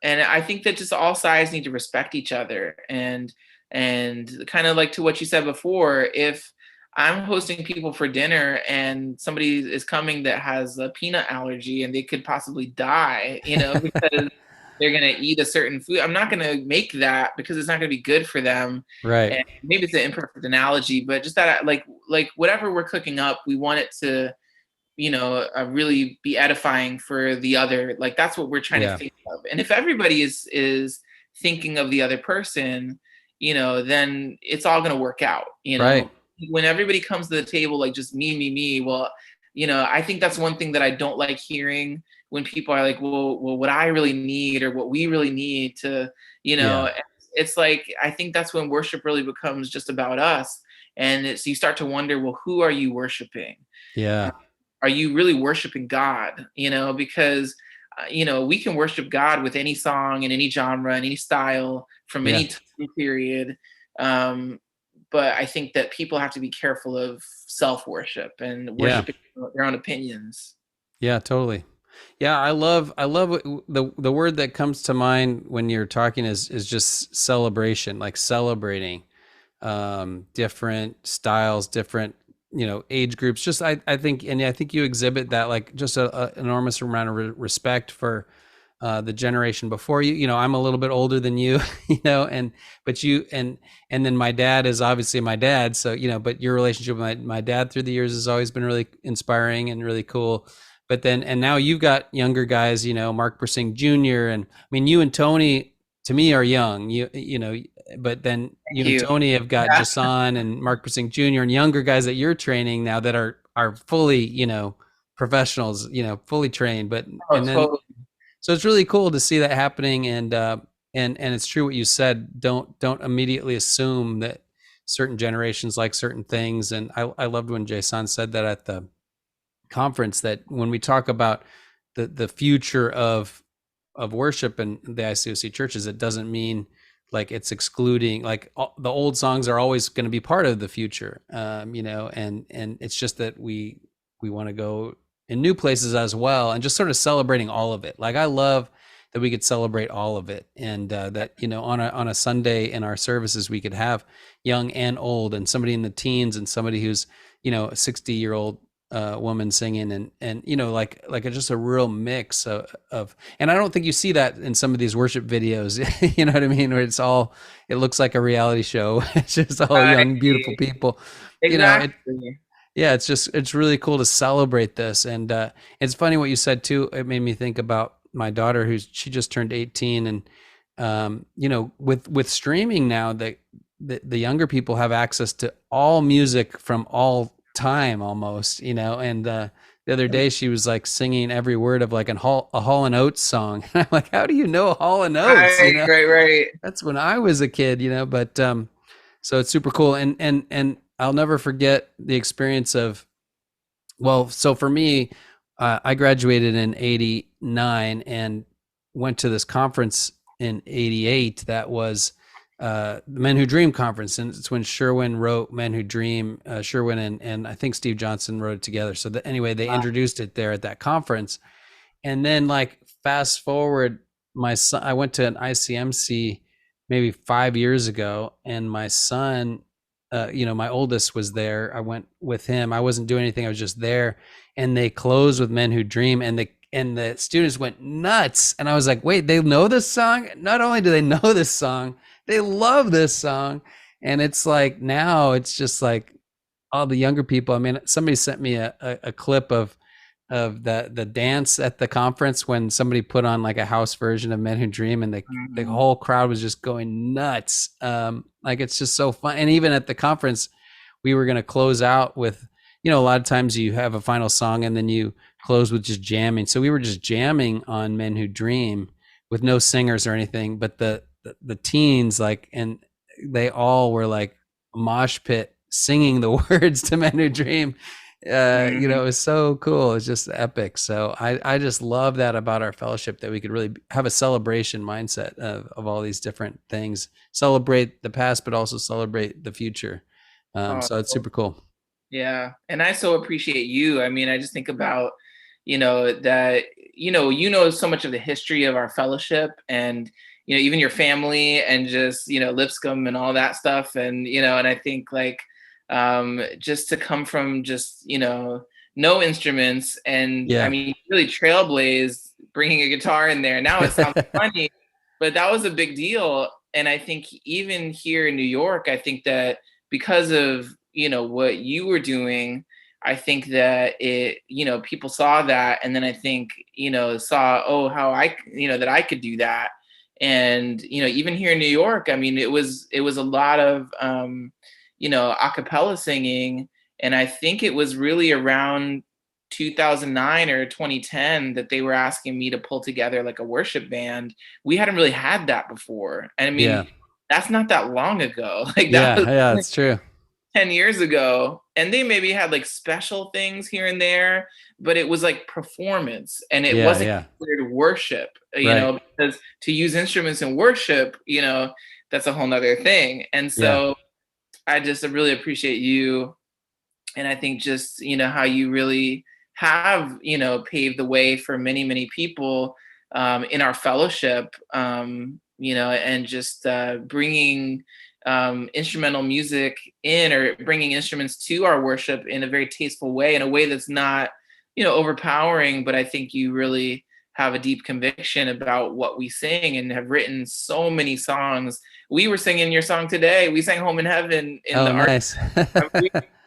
And I think that just all sides need to respect each other. And kind of like to what you said before, if I'm hosting people for dinner and somebody is coming that has a peanut allergy and they could possibly die, because they're going to eat a certain food, I'm not going to make that because it's not going to be good for them. Right. And maybe it's an imperfect analogy, but just that, like whatever we're cooking up, we want it to, really be edifying for the other. Like that's what we're trying to Yeah. think of. And if everybody is thinking of the other person, then it's all going to work out. Right. When everybody comes to the table like just me, well, I think that's one thing that I don't like hearing, when people are like, well, what I really need, or what we really need to, Yeah. it's like, I think that's when worship really becomes just about us. And you start to wonder, well, who are you worshiping? Yeah. Are you really worshiping God? Because we can worship God with any song and any genre and any style from Yeah. any time period. But I think that people have to be careful of self-worship and Yeah. worshiping their own opinions. Yeah, totally. Yeah, I love the word that comes to mind when you're talking is just celebration, like celebrating different styles, different age groups. Just I think, and I think you exhibit that, like just a enormous amount of respect for the generation before you. I'm a little bit older than you, and but you and then my dad is obviously my dad. So but your relationship with my dad through the years has always been really inspiring and really cool. But then and now you've got younger guys, Mark Persing Jr. And I mean, you and Tony to me are young. But then you Thank and you. Tony have got Yeah. Jason and Mark Persing Jr. and younger guys that you're training now that are fully professionals, fully trained. But Oh, and then totally. so it's really cool to see that happening, and it's true what you said. Don't immediately assume that certain generations like certain things. And I loved when Jason said that at the conference, that when we talk about the future of worship and the ICOC churches, it doesn't mean like it's excluding, like the old songs are always going to be part of the future, and it's just that we want to go in new places as well, and just sort of celebrating all of it. Like I love that we could celebrate all of it, and that on a Sunday in our services we could have young and old, and somebody in the teens, and somebody who's a 60-year-old woman singing, and like just a real mix of, and I don't think you see that in some of these worship videos. You know what I mean, where it looks like a reality show. It's just all Right. young beautiful people. Exactly. Yeah, it's really cool to celebrate this. And it's funny what you said too. It made me think about my daughter, she just turned 18. And with streaming now, the younger people have access to all music from all time almost, and the other day she was like singing every word of like a Hall and Oates song. I'm like, how do you know Hall and Oates? Right. That's when I was a kid, but so it's super cool. And I'll never forget the experience of, well, so for me, I graduated in 89 and went to this conference in 88 that was the Men Who Dream conference. And it's when Sherwin wrote Men Who Dream, Sherwin and I think Steve Johnson wrote it together. So anyway, they introduced it there at that conference. And then like fast forward, my son, I went to an ICMC maybe 5 years ago, and my son, my oldest was there. I went with him. I wasn't doing anything. I was just there, and they closed with Men Who Dream, and the students went nuts. And I was like, wait, they know this song? Not only do they know this song, they love this song. And it's like, now it's just like all the younger people. I mean, somebody sent me a clip of the dance at the conference when somebody put on like a house version of Men Who Dream, and the whole crowd was just going nuts. Like it's just so fun. And even at the conference, we were going to close out with, a lot of times you have a final song and then you close with just jamming. So we were just jamming on Men Who Dream with no singers or anything, but the teens, like, and they all were like mosh pit singing the words to Men Who Dream. It was so cool. It's just epic. So I just love that about our fellowship, that we could really have a celebration mindset of all these different things, celebrate the past, but also celebrate the future. So it's super cool. Yeah. And I so appreciate you. I mean, I just think about, that, you know so much of the history of our fellowship, and even your family, and just Lipscomb and all that stuff, and and I think like just to come from just no instruments, and I Yeah. mean really trailblazed bringing a guitar in there. Now it sounds funny, but that was a big deal. And I think even here in New York, I think that because of what you were doing, I think that people saw that, and then I think saw, oh, how that I could do that. And even here in New York, I mean, it was a lot of a cappella singing. And I think it was really around 2009 or 2010 that they were asking me to pull together like a worship band. We hadn't really had that before. And I Yeah. mean, that's not that long ago. Like that Yeah. was Yeah. It's true. 10 years ago. And they maybe had like special things here and there, but it was like performance, and it Yeah. wasn't Yeah. considered worship, Right. because to use instruments in worship, that's a whole nother thing. And Yeah. so I just really appreciate you. And I think just, how you really have, paved the way for many, many people in our fellowship, and just bringing instrumental music in, or bringing instruments to our worship in a very tasteful way, in a way that's not, overpowering. But I think you really have a deep conviction about what we sing, and have written so many songs. We were singing your song today. We sang Home in Heaven in Oh, the art. nice.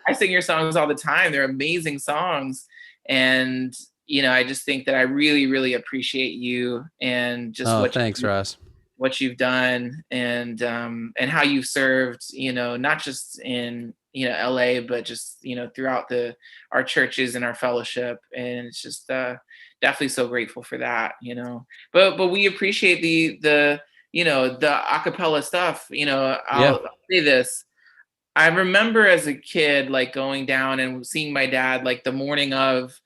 I sing your songs all the time. They're amazing songs. And, I just think that I really, really appreciate you, and just Oh, thanks, Ross. what you've done, and how you've served, not just in, LA, but just, throughout our churches and our fellowship. And it's just definitely so grateful for that. But we appreciate the acapella stuff. Yeah. I'll say this. I remember as a kid, like going down and seeing my dad, like the morning of,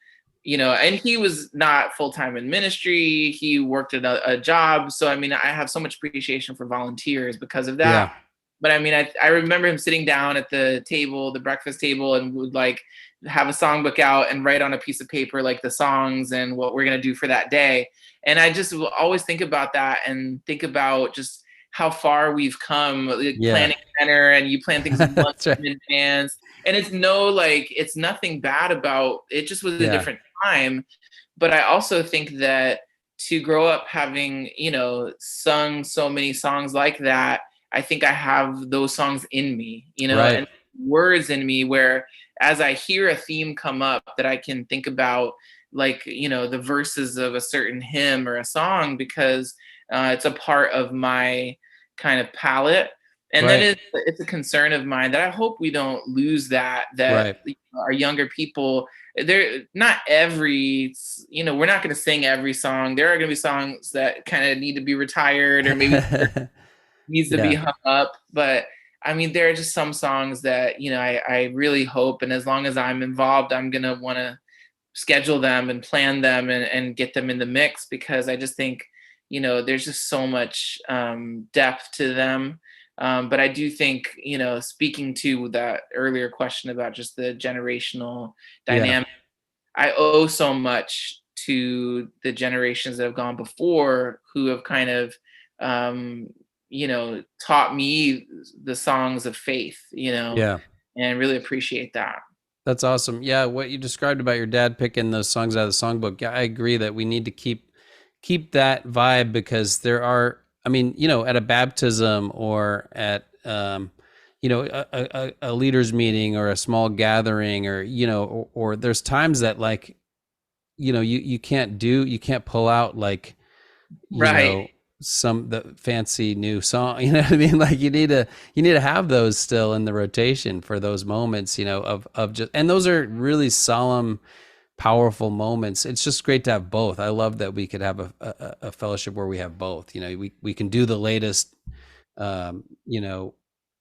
and he was not full time in ministry. He worked at a job. So, I mean, I have so much appreciation for volunteers because of Yeah. that. But I mean, I remember him sitting down at the table, the breakfast table, and would like have a songbook out and write on a piece of paper, like the songs and what we're going to do for that day. And I just will always think about that, and think about just how far we've come, like Yeah. planning center, and you plan things months That's right. in advance. And it's nothing bad about it, just was a Yeah. different time. But I also think that to grow up having, sung so many songs like that, I think I have those songs in me, Right. and words in me, where as I hear a theme come up, that I can think about, like, the verses of a certain hymn or a song, because it's a part of my kind of palette. And then Right. it's a concern of mine that I hope we don't lose, that Right. our younger people, they're not we're not going to sing every song. There are going to be songs that kind of need to be retired, or maybe needs to be Yeah. hung up. But I mean, there are just some songs that, I really hope, and as long as I'm involved, I'm going to want to schedule them and plan them, and get them in the mix, because I just think, there's just so much depth to them. But I do think, speaking to that earlier question about just the generational Yeah. dynamic, I owe so much to the generations that have gone before, who have kind of, taught me the songs of faith, Yeah. and really appreciate that. That's awesome. Yeah, what you described about your dad picking those songs out of the songbook, yeah, I agree that we need to keep that vibe, because there are, I mean, at a baptism, or at a leaders meeting, or a small gathering, or or there's times that, like, you can't pull out, like, you Right. know the fancy new song, what I mean, like, you need to have those still in the rotation for those moments, of just, and those are really solemn, powerful moments. It's just great to have both. I love that we could have a fellowship where we have both. We can do the latest um you know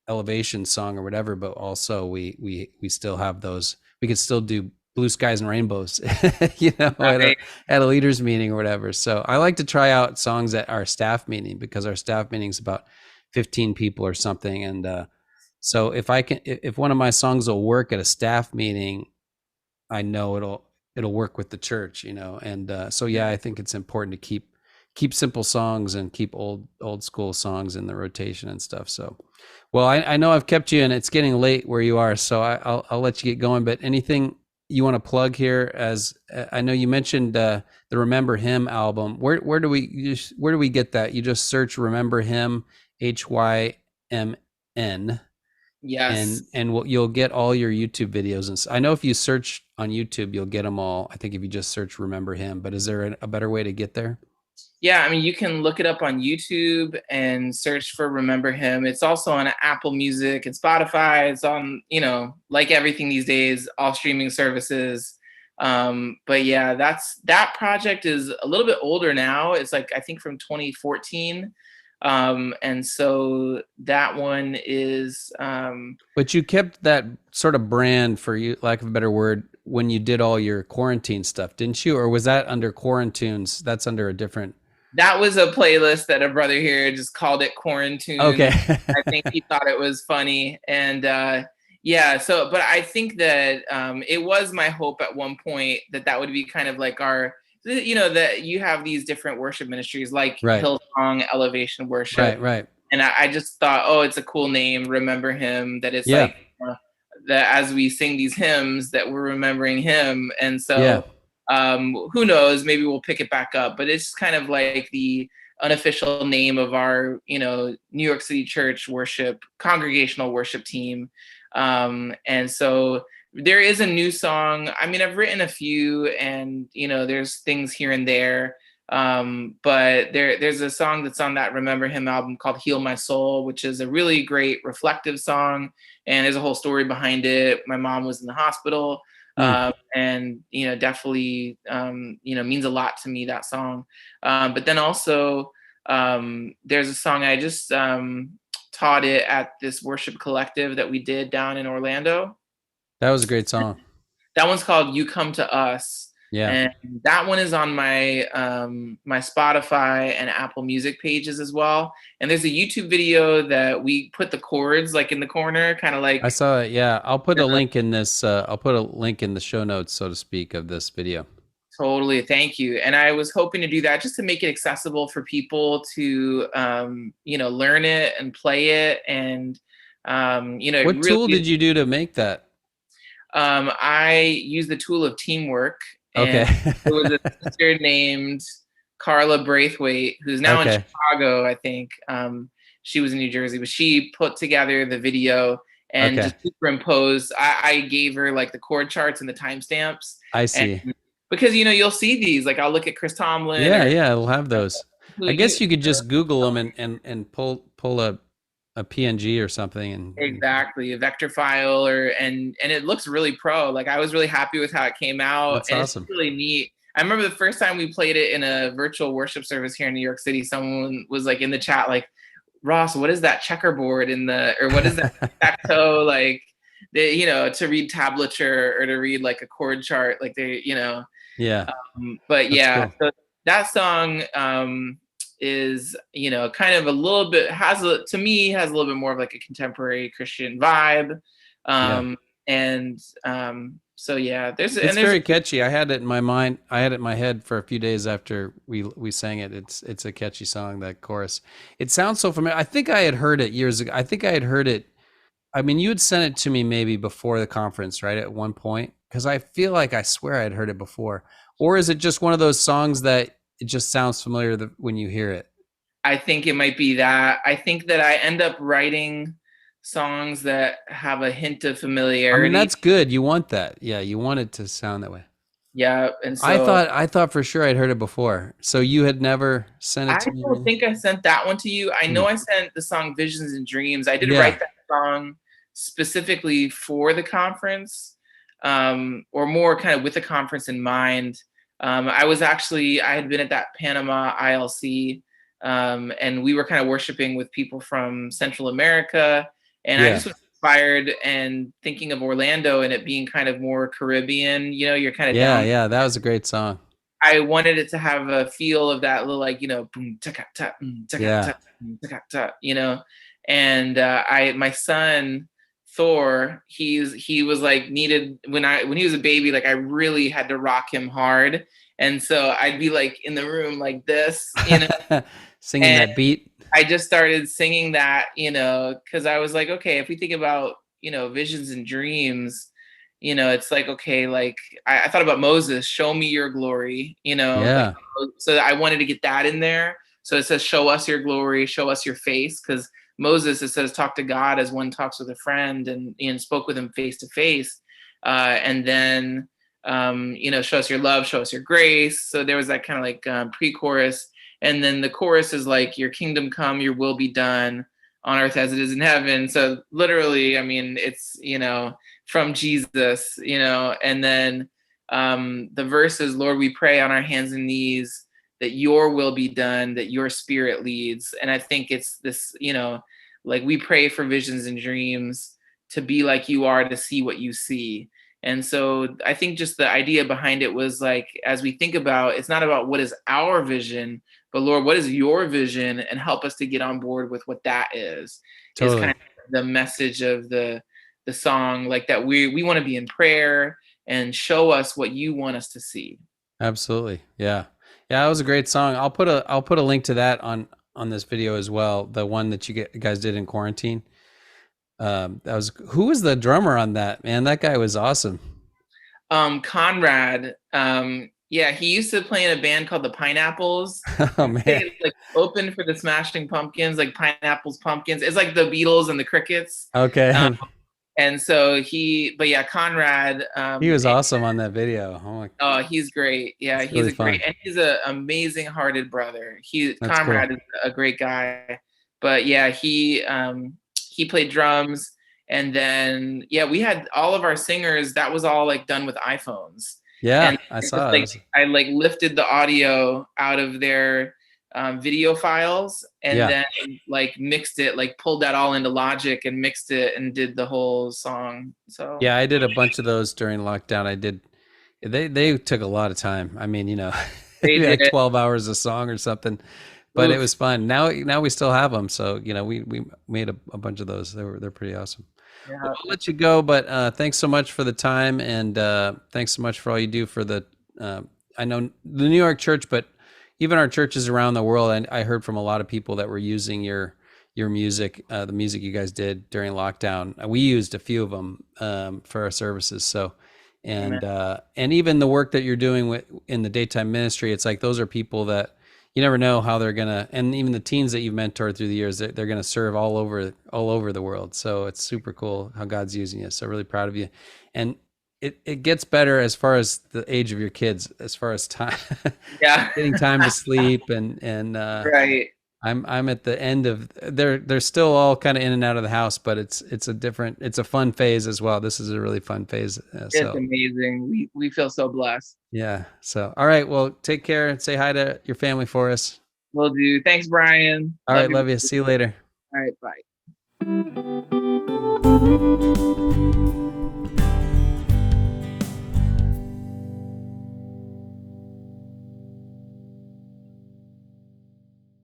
elevation song or whatever, but also we still have those. We could still do blue skies and rainbows, at a Right. leaders meeting or whatever. So I like to try out songs at our staff meeting, because our staff meeting is about 15 people or something. And so if one of my songs will work at a staff meeting, I know it'll work with the church, And so yeah, I think it's important to keep simple songs and keep old school songs in the rotation and stuff. So, well, I know I've kept you, and it's getting late where you are, so I'll let you get going. But anything you want to plug here? As I know you mentioned the Remember Him album. Where do we get that? You just search Remember Him, HYMN, Yes. and you'll get all your YouTube videos. And I know if you search on YouTube, you'll get them all. I think if you just search Remember Him. But is there a better way to get there? Yeah, I mean, you can look it up on YouTube and search for Remember Him. It's also on Apple Music and Spotify. It's on, like everything these days, all streaming services. But yeah, that project is a little bit older now. It's like, I think from 2014. And so that one is But you kept that sort of brand, for you, lack of a better word, when you did all your quarantine stuff, didn't you? Or was that under Quarantunes? That's under a different. that was a playlist that a brother here just called it Okay. Quarantune. I think he thought it was funny. And yeah, so, but I think that it was my hope at one point that would be kind of like that you have these different worship ministries like Right. Hillsong, Elevation Worship. Right. And I just thought, oh, it's a cool name, Remember Him, that it's Yeah. like that as we sing these hymns that we're remembering him. And Yeah. so who knows, maybe we'll pick it back up, but it's kind of like the unofficial name of our, New York City church congregational worship team. And so there is a new song. I mean, I've written a few, and there's things here and there. But there's a song that's on that Remember Him album called Heal My Soul, which is a really great reflective song. And there's a whole story behind it. My mom was in the hospital. Mm. And definitely means a lot to me, that song. But then also there's a song I just taught it at this worship collective that we did down in Orlando. That was a great song. That one's called You Come to Us. Yeah. And that one is on my my Spotify and Apple Music pages as well. And there's a YouTube video that we put the chords like in the corner, kind of like. I saw it. Yeah. I'll put a link in this. I'll put a link in the show notes, so to speak, of this video. Totally. Thank you. And I was hoping to do that just to make it accessible for people to, learn it and play it. And, What really, tool did you do to make that? I used the tool of teamwork. Okay. And there was a sister named Carla Braithwaite, who's now in Chicago, I think. She was in New Jersey, but she put together the video and just superimposed. I gave her like the chord charts and the timestamps. I see. Because, you'll see these, like I'll look at Chris Tomlin. Yeah, it'll have those. I guess you could just Google them and pull a PNG or something. And exactly, a vector file, and it looks really pro. Like I was really happy with how it came out. That's and awesome. It's really neat. I remember the first time we played it in a virtual worship service here in New York City, someone was like in the chat, like, Ross, what is that checkerboard or what is that tic-tac-toe, like, to read tablature or to read like a chord chart, like Yeah. But yeah, cool. so that song is, kind of a little bit, to me, has a little bit more of like a contemporary Christian vibe. And so yeah, it's very catchy. I had it in my mind. I had it in my head for a few days after we sang it. It's a catchy song, that chorus. It sounds so familiar. I think I had heard it years ago. I think I had heard it. I mean, you had sent it to me maybe before the conference, right? At one point, because I feel like I swear I'd heard it before. Or is it just one of those songs that it just sounds familiar when you hear it? I think it might be that. I think that I end up writing songs that have a hint of familiarity. I mean, that's good. You want that. Yeah, you want it to sound that way. Yeah, and so I thought for sure I'd heard it before. So you had never sent it to me? I don't think I sent that one to you. I know I sent the song Visions and Dreams. I did write that song specifically for the conference, or more kind of with the conference in mind. I had been at that Panama ILC, and we were kind of worshiping with people from Central America. And I just was inspired and thinking of Orlando and it being kind of more Caribbean, you're kind of down. Yeah, that was a great song. I wanted it to have a feel of that little, like, boom, ta-ka-ta, ta-ka-ta, ta-ka-ta, and my son Thor, he was like needed when he was a baby, like I really had to rock him hard. And so I'd be like in the room like this, Singing and that beat. I just started singing that, because I was like, okay, if we think about, visions and dreams, it's like, okay, like I thought about Moses, show me your glory, like, Yeah, so I wanted to get that in there. So it says, show us your glory, show us your face. Because Moses, it says, talk to God as one talks with a friend, and spoke with him face to face. And then, show us your love, show us your grace. So there was that kind of like pre-chorus. And then the chorus is like, your kingdom come, your will be done on earth as it is in heaven. So literally, I mean, it's, from Jesus, and then the verse is, Lord, we pray on our hands and knees that your will be done, that your spirit leads. And I think it's this, like we pray for visions and dreams to be like you are, to see what you see. And so I think just the idea behind it was like, as we think about, it's not about what is our vision, but Lord, what is your vision, and help us to get on board with what that is kind totally. of the message of the song, like that we want to be in prayer and show us what you want us to see. Absolutely. Yeah. Yeah, that was a great song. I'll put a link to that on this video as well. The one that you guys did in quarantine. Who was the drummer on that? Man, that guy was awesome. Conrad, yeah, he used to play in a band called the Pineapples. Oh man. They like opened for the Smashing Pumpkins, like Pineapples, Pumpkins. It's like the Beatles and the Crickets. Okay. And so but yeah, Conrad. He was awesome on that video. Oh, he's great. Yeah, it's he's really a great, fun. and he's an amazing hearted brother. That's Conrad cool. is a great guy. But yeah, he played drums, and then yeah, we had all of our singers. That was all like done with iPhones, Yeah, and I just saw like it. I like lifted the audio out of their video files, and Yeah. then like mixed it, like pulled that all into Logic and mixed it and did the whole song. So Yeah, I did a bunch of those during lockdown. I did. They took a lot of time. I mean, they maybe did. like 12 hours a song or something, but it Oof. was fun. Now we still have them. So, we made a bunch of those. They're pretty awesome. Well, Yeah. I'll let you go, but thanks so much for the time, and thanks so much for all you do for the. I know the New York church, but even our churches around the world. I heard from a lot of people that were using your music, the music you guys did during lockdown. We used a few of them for our services. So, Amen. and even the work that you're doing in the daytime ministry, it's like those are people that you never know how they're gonna, and even the teens that you've mentored through the years, they're gonna serve all over the world. So it's super cool how God's using you. So really proud of you, and it gets better as far as the age of your kids, as far as time, Yeah. getting time to sleep, and Right. I'm at the end of they're still all kind of in and out of the house, but it's a fun phase as well. This is a really fun phase. It's So amazing. We feel so blessed. yeah. So all right. Well, take care and say hi to your family for us. Will do. Thanks, Brian. All Love right. you. Love you. All See you later. right. Bye.